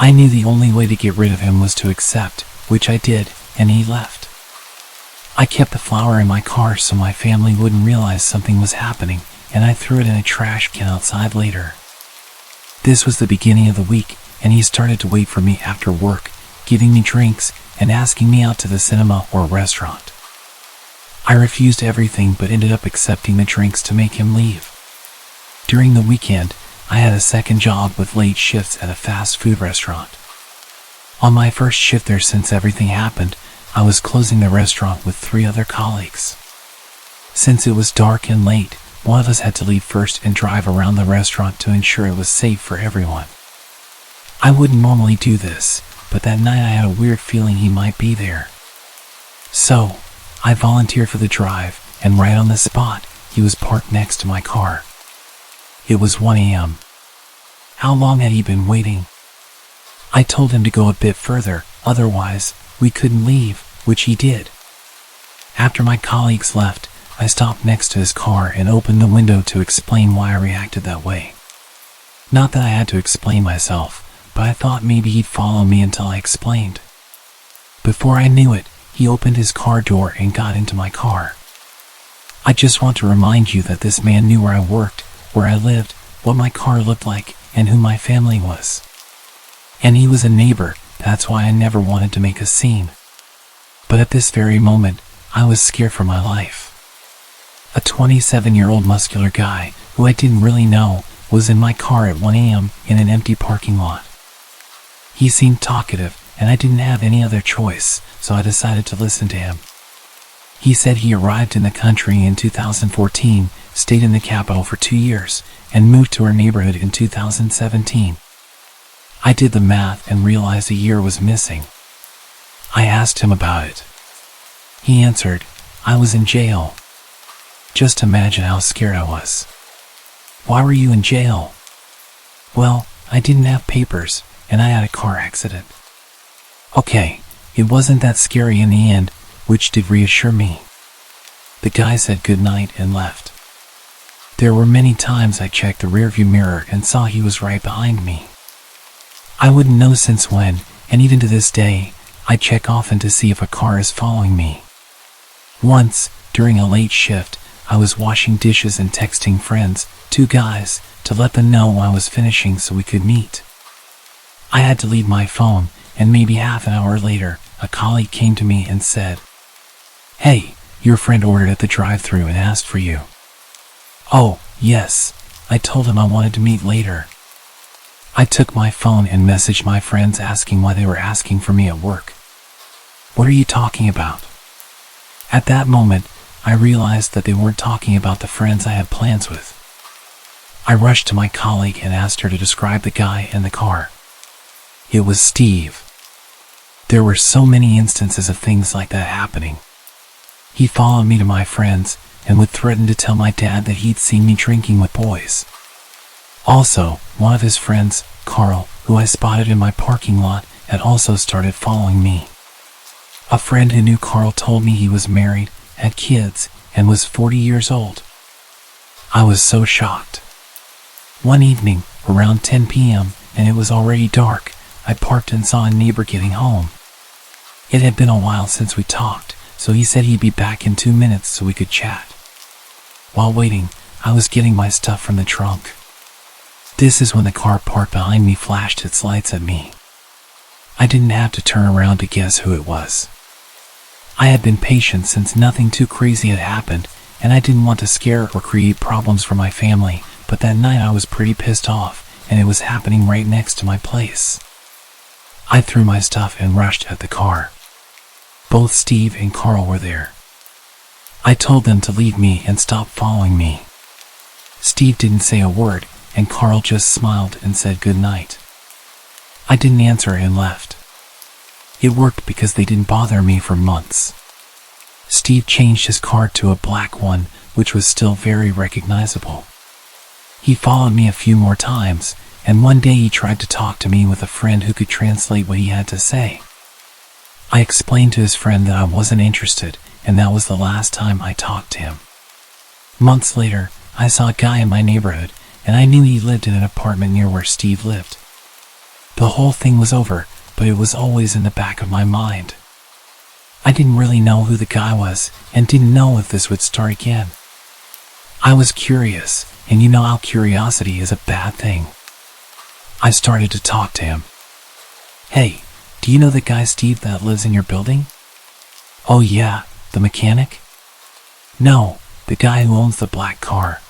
I knew the only way to get rid of him was to accept, which I did, and he left. I kept the flower in my car so my family wouldn't realize something was happening, and I threw it in a trash can outside later. This was the beginning of the week, and he started to wait for me after work, giving me drinks and asking me out to the cinema or restaurant. I refused everything but ended up accepting the drinks to make him leave. During the weekend, I had a second job with late shifts at a fast food restaurant. On my first shift there, since everything happened, I was closing the restaurant with 3 other colleagues. Since it was dark and late, one of us had to leave first and drive around the restaurant to ensure it was safe for everyone. I wouldn't normally do this, but that night I had a weird feeling he might be there. So, I volunteered for the drive, and right on the spot, he was parked next to my car. It was 1 a.m. How long had he been waiting? I told him to go a bit further, otherwise we couldn't leave, which he did. After my colleagues left, I stopped next to his car and opened the window to explain why I reacted that way. Not that I had to explain myself, but I thought maybe he'd follow me until I explained. Before I knew it, he opened his car door and got into my car. I just want to remind you that this man knew where I worked, where I lived, what my car looked like, and who my family was. And he was a neighbor, that's why I never wanted to make a scene. But at this very moment, I was scared for my life. A 27-year-old muscular guy, who I didn't really know, was in my car at 1 a.m. in an empty parking lot. He seemed talkative, and I didn't have any other choice, so I decided to listen to him. He said he arrived in the country in 2014, stayed in the capital for 2 years, and moved to our neighborhood in 2017. I did the math and realized a year was missing. I asked him about it. He answered, "I was in jail." Just imagine how scared I was. "Why were you in jail?" "Well, I didn't have papers, and I had a car accident." Okay, it wasn't that scary in the end, which did reassure me. The guy said goodnight and left. There were many times I checked the rearview mirror and saw he was right behind me. I wouldn't know since when, and even to this day, I check often to see if a car is following me. Once, during a late shift, I was washing dishes and texting friends, 2 guys, to let them know I was finishing so we could meet. I had to leave my phone, and maybe half an hour later, a colleague came to me and said, "Hey, your friend ordered at the drive-thru and asked for you." "Oh, yes," I told him I wanted to meet later. I took my phone and messaged my friends asking why they were asking for me at work. "What are you talking about?" At that moment, I realized that they weren't talking about the friends I had plans with. I rushed to my colleague and asked her to describe the guy in the car. It was Steve. There were so many instances of things like that happening. He followed me to my friends and would threaten to tell my dad that he'd seen me drinking with boys. Also, one of his friends, Carl, who I spotted in my parking lot, had also started following me. A friend who knew Carl told me he was married, had kids, and was 40 years old. I was so shocked. One evening, around 10 p.m., and it was already dark, I parked and saw a neighbor getting home. It had been a while since we talked, so he said he'd be back in 2 minutes so we could chat. While waiting, I was getting my stuff from the trunk. This is when the car parked behind me flashed its lights at me. I didn't have to turn around to guess who it was. I had been patient since nothing too crazy had happened, and I didn't want to scare or create problems for my family, but that night I was pretty pissed off, and it was happening right next to my place. I threw my stuff and rushed at the car. Both Steve and Carl were there. I told them to leave me and stop following me. Steve didn't say a word, and Carl just smiled and said good night. I didn't answer and left. It worked because they didn't bother me for months. Steve changed his car to a black one, which was still very recognizable. He followed me a few more times, and one day he tried to talk to me with a friend who could translate what he had to say. I explained to his friend that I wasn't interested, and that was the last time I talked to him. Months later, I saw a guy in my neighborhood, and I knew he lived in an apartment near where Steve lived. The whole thing was over, but it was always in the back of my mind. I didn't really know who the guy was, and didn't know if this would start again. I was curious, and you know how curiosity is a bad thing. I started to talk to him. "Hey, do you know the guy Steve that lives in your building?" "Oh yeah, the mechanic?" "No, the guy who owns the black car."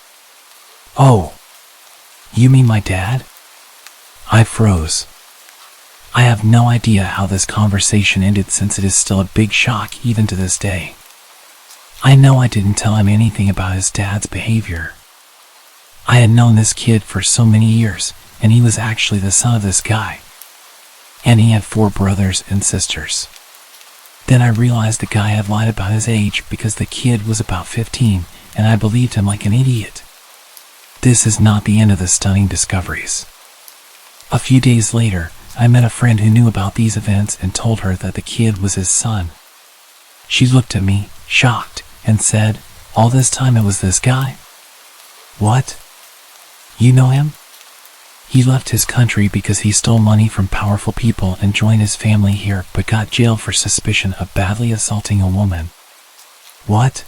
"Oh, you mean my dad?" I froze. I have no idea how this conversation ended since it is still a big shock even to this day. I know I didn't tell him anything about his dad's behavior. I had known this kid for so many years, and he was actually the son of this guy. And he had 4 brothers and sisters. Then I realized the guy had lied about his age because the kid was about 15, and I believed him like an idiot. This is not the end of the stunning discoveries. A few days later, I met a friend who knew about these events and told her that the kid was his son. She looked at me, shocked, and said, "All this time it was this guy? What? You know him? He left his country because he stole money from powerful people and joined his family here, but got jailed for suspicion of badly assaulting a woman." What?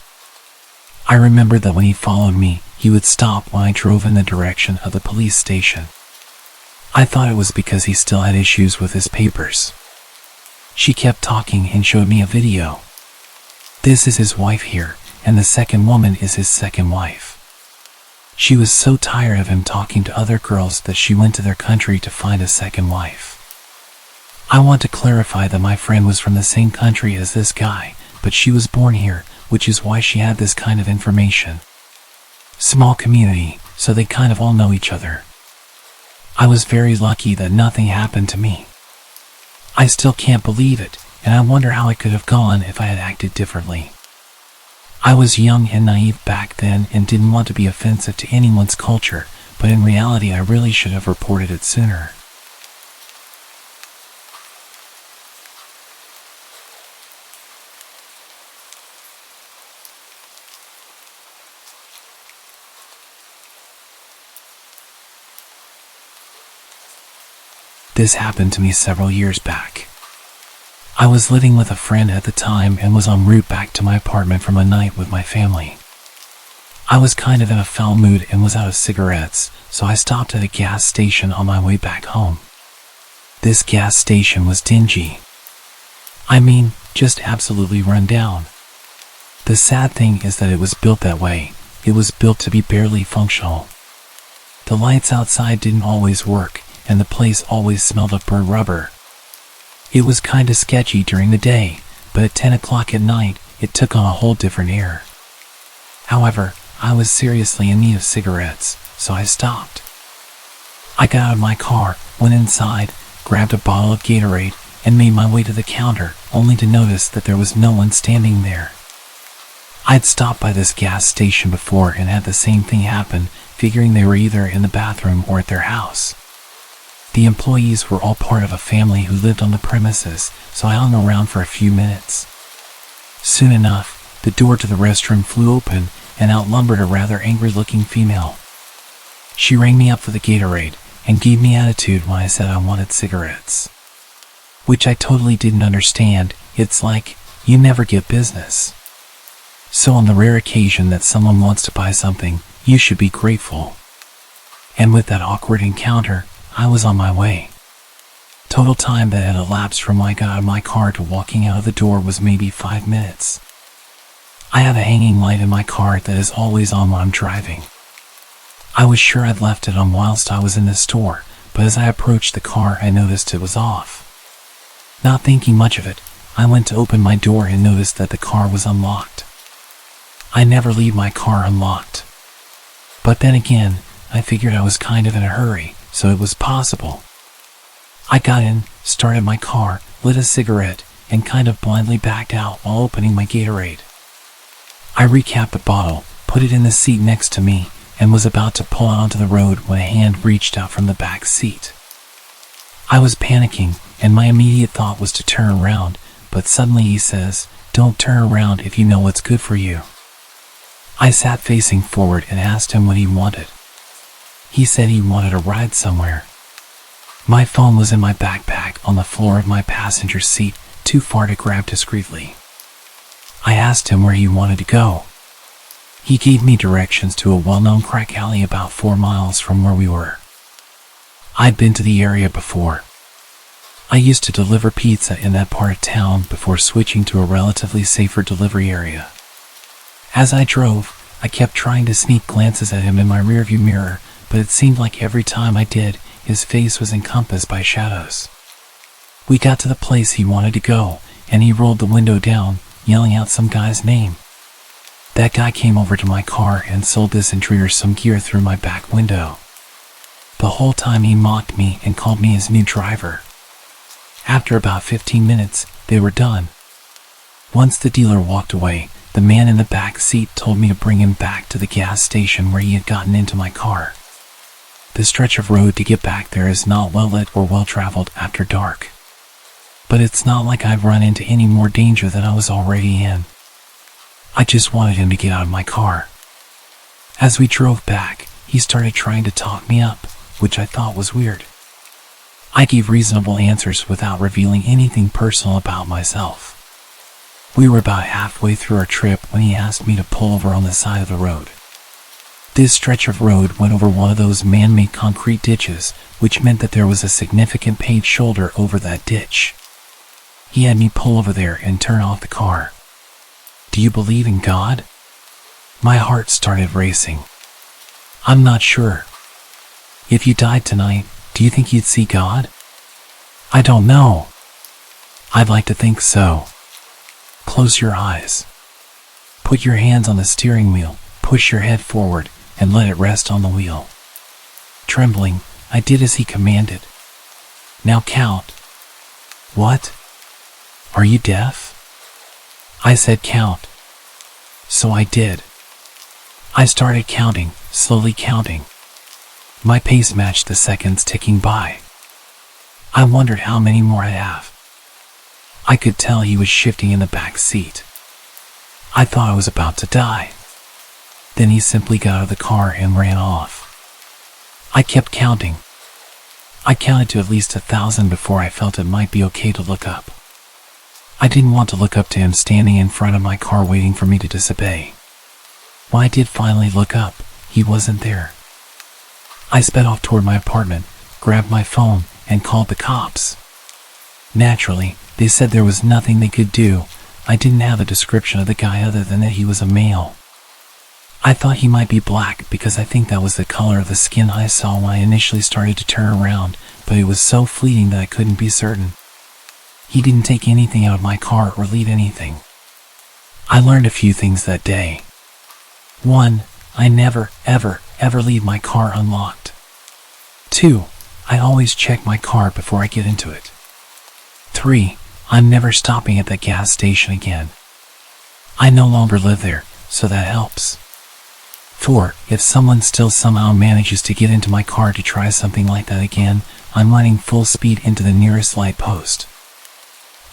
I remembered that when he followed me, he would stop when I drove in the direction of the police station. I thought it was because he still had issues with his papers. She kept talking and showed me a video. This is his wife here, and the second woman is his second wife. She was so tired of him talking to other girls that she went to their country to find a second wife. I want to clarify that my friend was from the same country as this guy, but she was born here, which is why she had this kind of information. Small community, so they kind of all know each other. I was very lucky that nothing happened to me. I still can't believe it, and I wonder how it could have gone if I had acted differently. I was young and naive back then and didn't want to be offensive to anyone's culture, but in reality I really should have reported it sooner. This happened to me several years back. I was living with a friend at the time and was en route back to my apartment from a night with my family. I was kind of in a foul mood and was out of cigarettes, so I stopped at a gas station on my way back home. This gas station was dingy. I mean, just absolutely run down. The sad thing is that it was built that way. It was built to be barely functional. The lights outside didn't always work, and the place always smelled of burnt rubber. It was kinda sketchy during the day, but at 10 o'clock at night, it took on a whole different air. However, I was seriously in need of cigarettes, so I stopped. I got out of my car, went inside, grabbed a bottle of Gatorade, and made my way to the counter, only to notice that there was no one standing there. I'd stopped by this gas station before and had the same thing happen, figuring they were either in the bathroom or at their house. The employees were all part of a family who lived on the premises, so I hung around for a few minutes. Soon enough, the door to the restroom flew open, and out lumbered a rather angry-looking female. She rang me up for the Gatorade, and gave me attitude when I said I wanted cigarettes. Which I totally didn't understand. It's like, you never get business. So on the rare occasion that someone wants to buy something, you should be grateful. And with that awkward encounter, I was on my way. Total time that had elapsed from when I got out of my car to walking out of the door was maybe 5 minutes. I have a hanging light in my car that is always on when I'm driving. I was sure I'd left it on whilst I was in the store, but as I approached the car I noticed it was off. Not thinking much of it, I went to open my door and noticed that the car was unlocked. I never leave my car unlocked. But then again, I figured I was kind of in a hurry, so it was possible. I got in, started my car, lit a cigarette, and kind of blindly backed out while opening my Gatorade. I recapped the bottle, put it in the seat next to me, and was about to pull out onto the road when a hand reached out from the back seat. I was panicking, and my immediate thought was to turn around, but suddenly he says, "Don't turn around if you know what's good for you." I sat facing forward and asked him what he wanted. He said he wanted a ride somewhere. My phone was in my backpack on the floor of my passenger seat, too far to grab discreetly. I asked him where he wanted to go. He gave me directions to a well-known crack alley about 4 miles from where we were. I'd been to the area before. I used to deliver pizza in that part of town before switching to a relatively safer delivery area. As I drove, I kept trying to sneak glances at him in my rearview mirror, but it seemed like every time I did, his face was encompassed by shadows. We got to the place he wanted to go, and he rolled the window down, yelling out some guy's name. That guy came over to my car and sold this intruder some gear through my back window. The whole time he mocked me and called me his new driver. After about 15 minutes, they were done. Once the dealer walked away, the man in the back seat told me to bring him back to the gas station where he had gotten into my car. The stretch of road to get back there is not well lit or well traveled after dark. But it's not like I've run into any more danger than I was already in. I just wanted him to get out of my car. As we drove back, he started trying to talk me up, which I thought was weird. I gave reasonable answers without revealing anything personal about myself. We were about halfway through our trip when he asked me to pull over on the side of the road. This stretch of road went over one of those man-made concrete ditches, which meant that there was a significant paved shoulder over that ditch. He had me pull over there and turn off the car. Do you believe in God? My heart started racing. I'm not sure. If you died tonight, do you think you'd see God? I don't know. I'd like to think so. Close your eyes. Put your hands on the steering wheel, push your head forward, and let it rest on the wheel. Trembling, I did as he commanded. Now count. What? Are you deaf? I said count. So I did. I started counting, slowly counting. My pace matched the seconds ticking by. I wondered how many more I'd have. I could tell he was shifting in the back seat. I thought I was about to die. Then he simply got out of the car and ran off. I kept counting. I counted to at least 1,000 before I felt it might be okay to look up. I didn't want to look up to him standing in front of my car waiting for me to disobey. When I did finally look up, he wasn't there. I sped off toward my apartment, grabbed my phone, and called the cops. Naturally, they said there was nothing they could do. I didn't have a description of the guy other than that he was a male. I thought he might be black because I think that was the color of the skin I saw when I initially started to turn around, but it was so fleeting that I couldn't be certain. He didn't take anything out of my car or leave anything. I learned a few things that day. 1. I never, ever leave my car unlocked. 2. I always check my car before I get into it. 3. I'm never stopping at that gas station again. I no longer live there, so that helps. 4. If someone still somehow manages to get into my car to try something like that again, I'm running full speed into the nearest light post.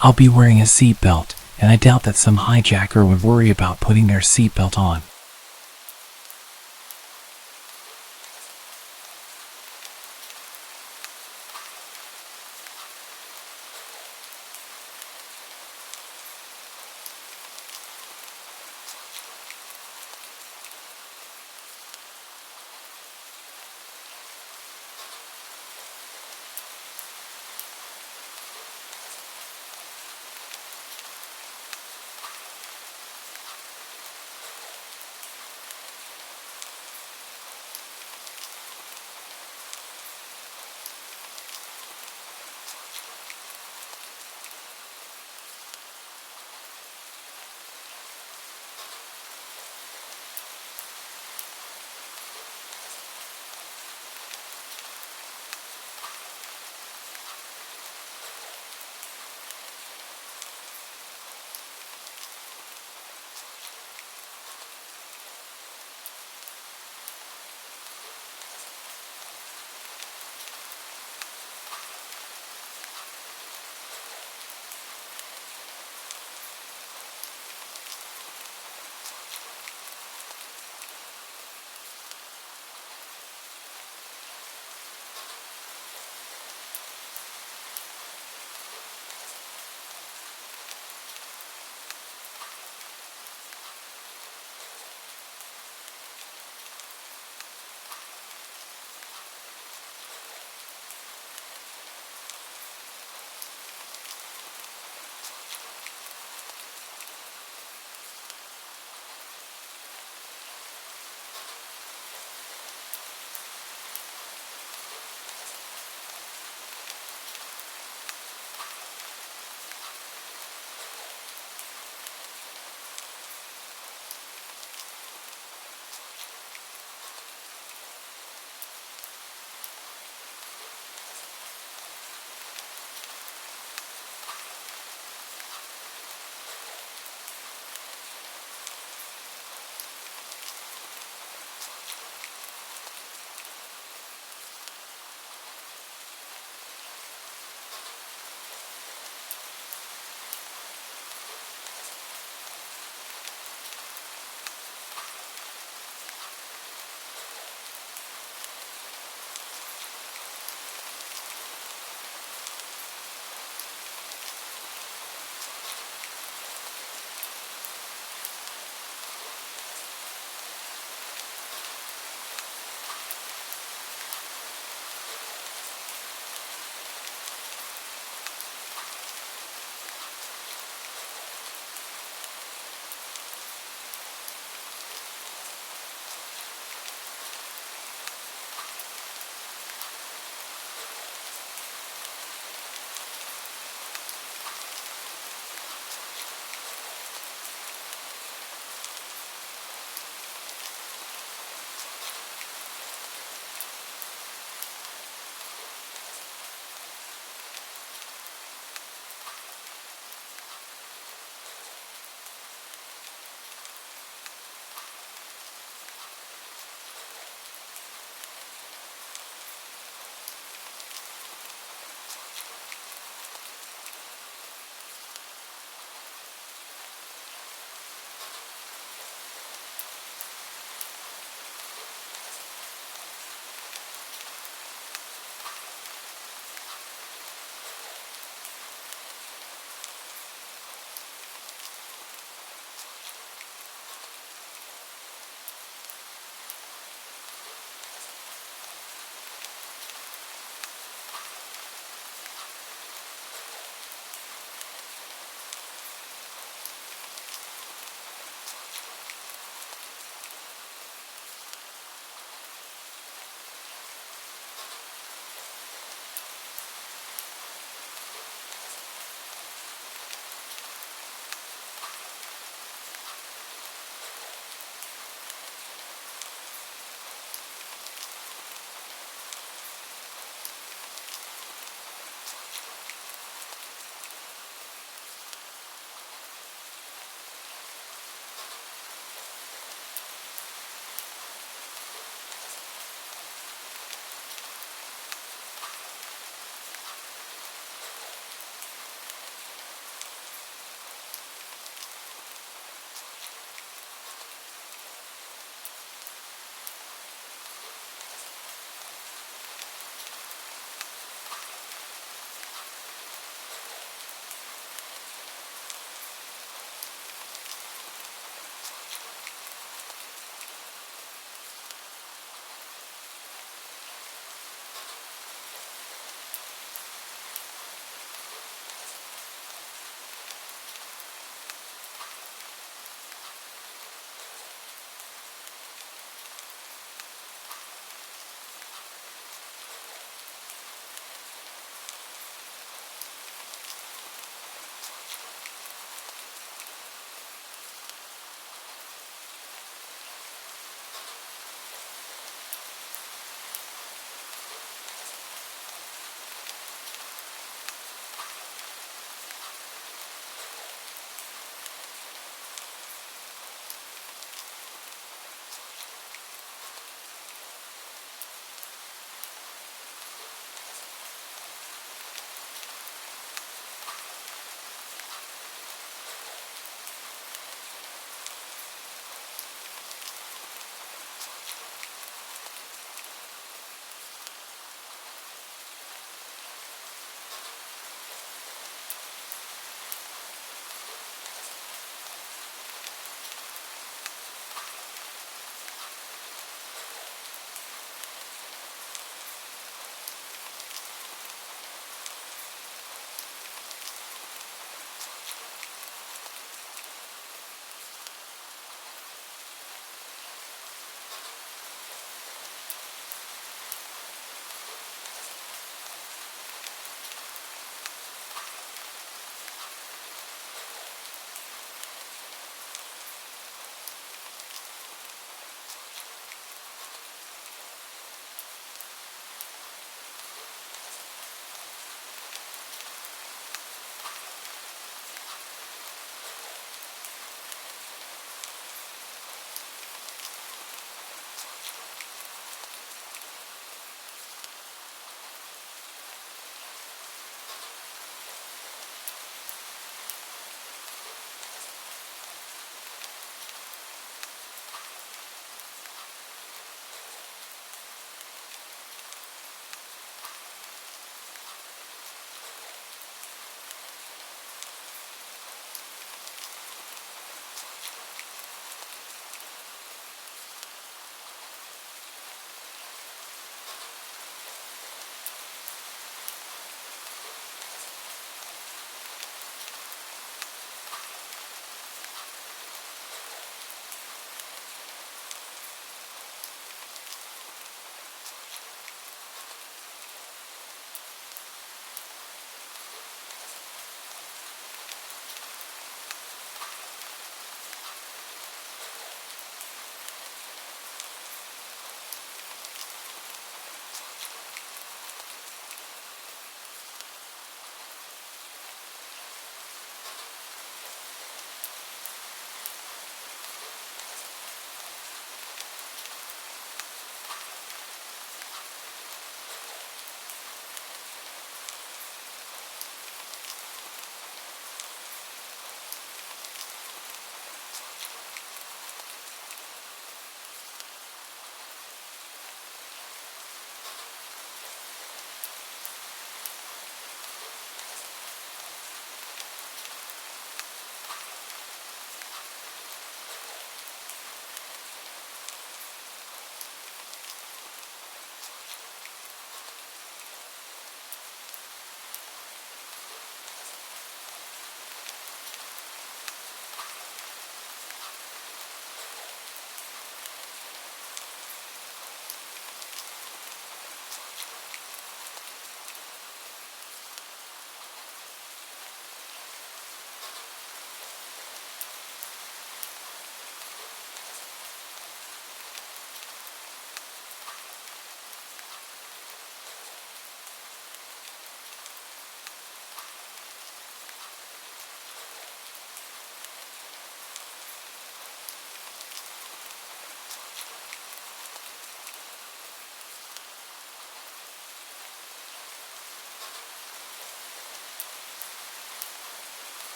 I'll be wearing a seatbelt, and I doubt that some hijacker would worry about putting their seatbelt on.